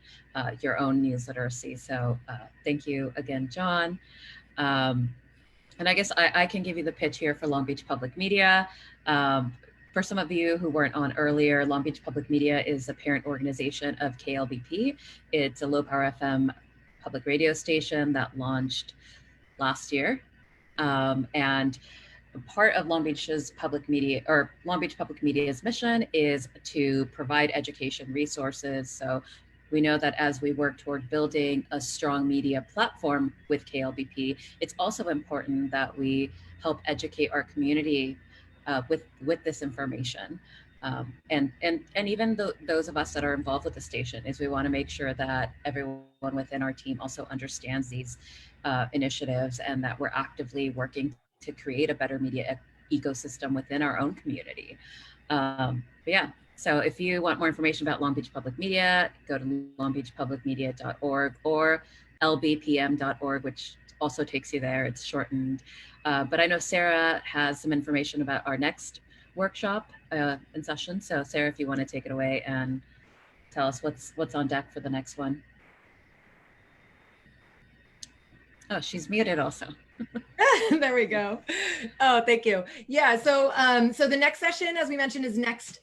your own news literacy. So thank you again, John. And I guess I can give you the pitch here for Long Beach Public Media. For some of you who weren't on earlier, Long Beach Public Media is a parent organization of KLBP. It's a low power FM public radio station that launched last year. And part of Long Beach Public Media's mission is to provide education resources. So we know that as we work toward building a strong media platform with KLBP, it's also important that we help educate our community with this information. And even those of us that are involved with the station, is we want to make sure that everyone within our team also understands these initiatives, and that we're actively working to create a better media ecosystem within our own community. But yeah, so if you want more information about Long Beach Public Media, go to longbeachpublicmedia.org or lbpm.org, which also takes you there. It's shortened. But I know Sarah has some information about our next workshop and session. So Sarah, if you want to take it away and tell us what's on deck for the next one. Oh, she's muted also. There we go. Oh, thank you. Yeah. So, so the next session, as we mentioned, is next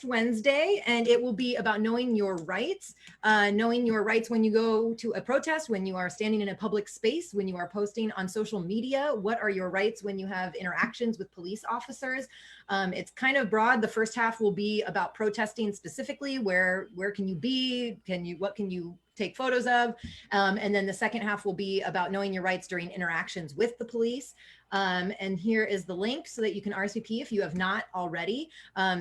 Wednesday, and it will be about knowing your rights. Knowing your rights when you go to a protest, when you are standing in a public space, when you are posting on social media. What are your rights when you have interactions with police officers? It's kind of broad. The first half will be about protesting specifically. Where can you be? What can you take photos of? And then the second half will be about knowing your rights during interactions with the police. And here is the link so that you can RSVP if you have not already.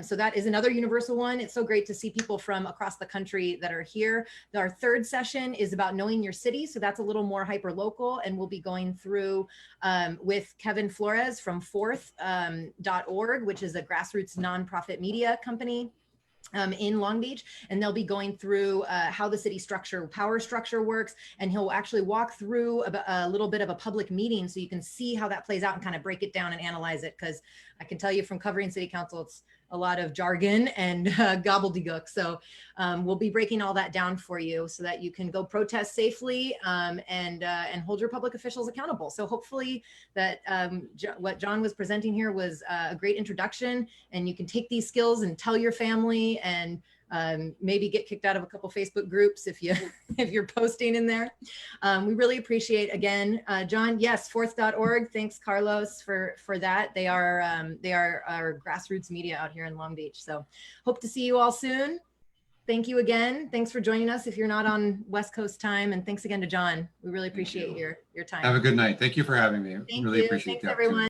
So that is another universal one. It's so great to see people from across the country that are here. Our third session is about knowing your city. So that's a little more hyper local, and we'll be going through with Kevin Flores from fourth.org, which is a grassroots nonprofit media company in Long Beach, and they'll be going through how the city power structure works, and he'll actually walk through a little bit of a public meeting so you can see how that plays out and kind of break it down and analyze it, because I can tell you from covering city council, it's a lot of jargon and gobbledygook. So we'll be breaking all that down for you so that you can go protest safely and hold your public officials accountable. So hopefully that what John was presenting here was a great introduction, and you can take these skills and tell your family, and maybe get kicked out of a couple Facebook groups if you're posting in there. We really appreciate, again, John, yes, fourth.org. Thanks, Carlos, for that. They are our grassroots media out here in Long Beach. So hope to see you all soon. Thank you again. Thanks for joining us if you're not on West Coast time. And thanks again to John. We really appreciate your time. Have a good night. Thank you for having me. Thank Really you. appreciate Thanks, the everyone. opportunity.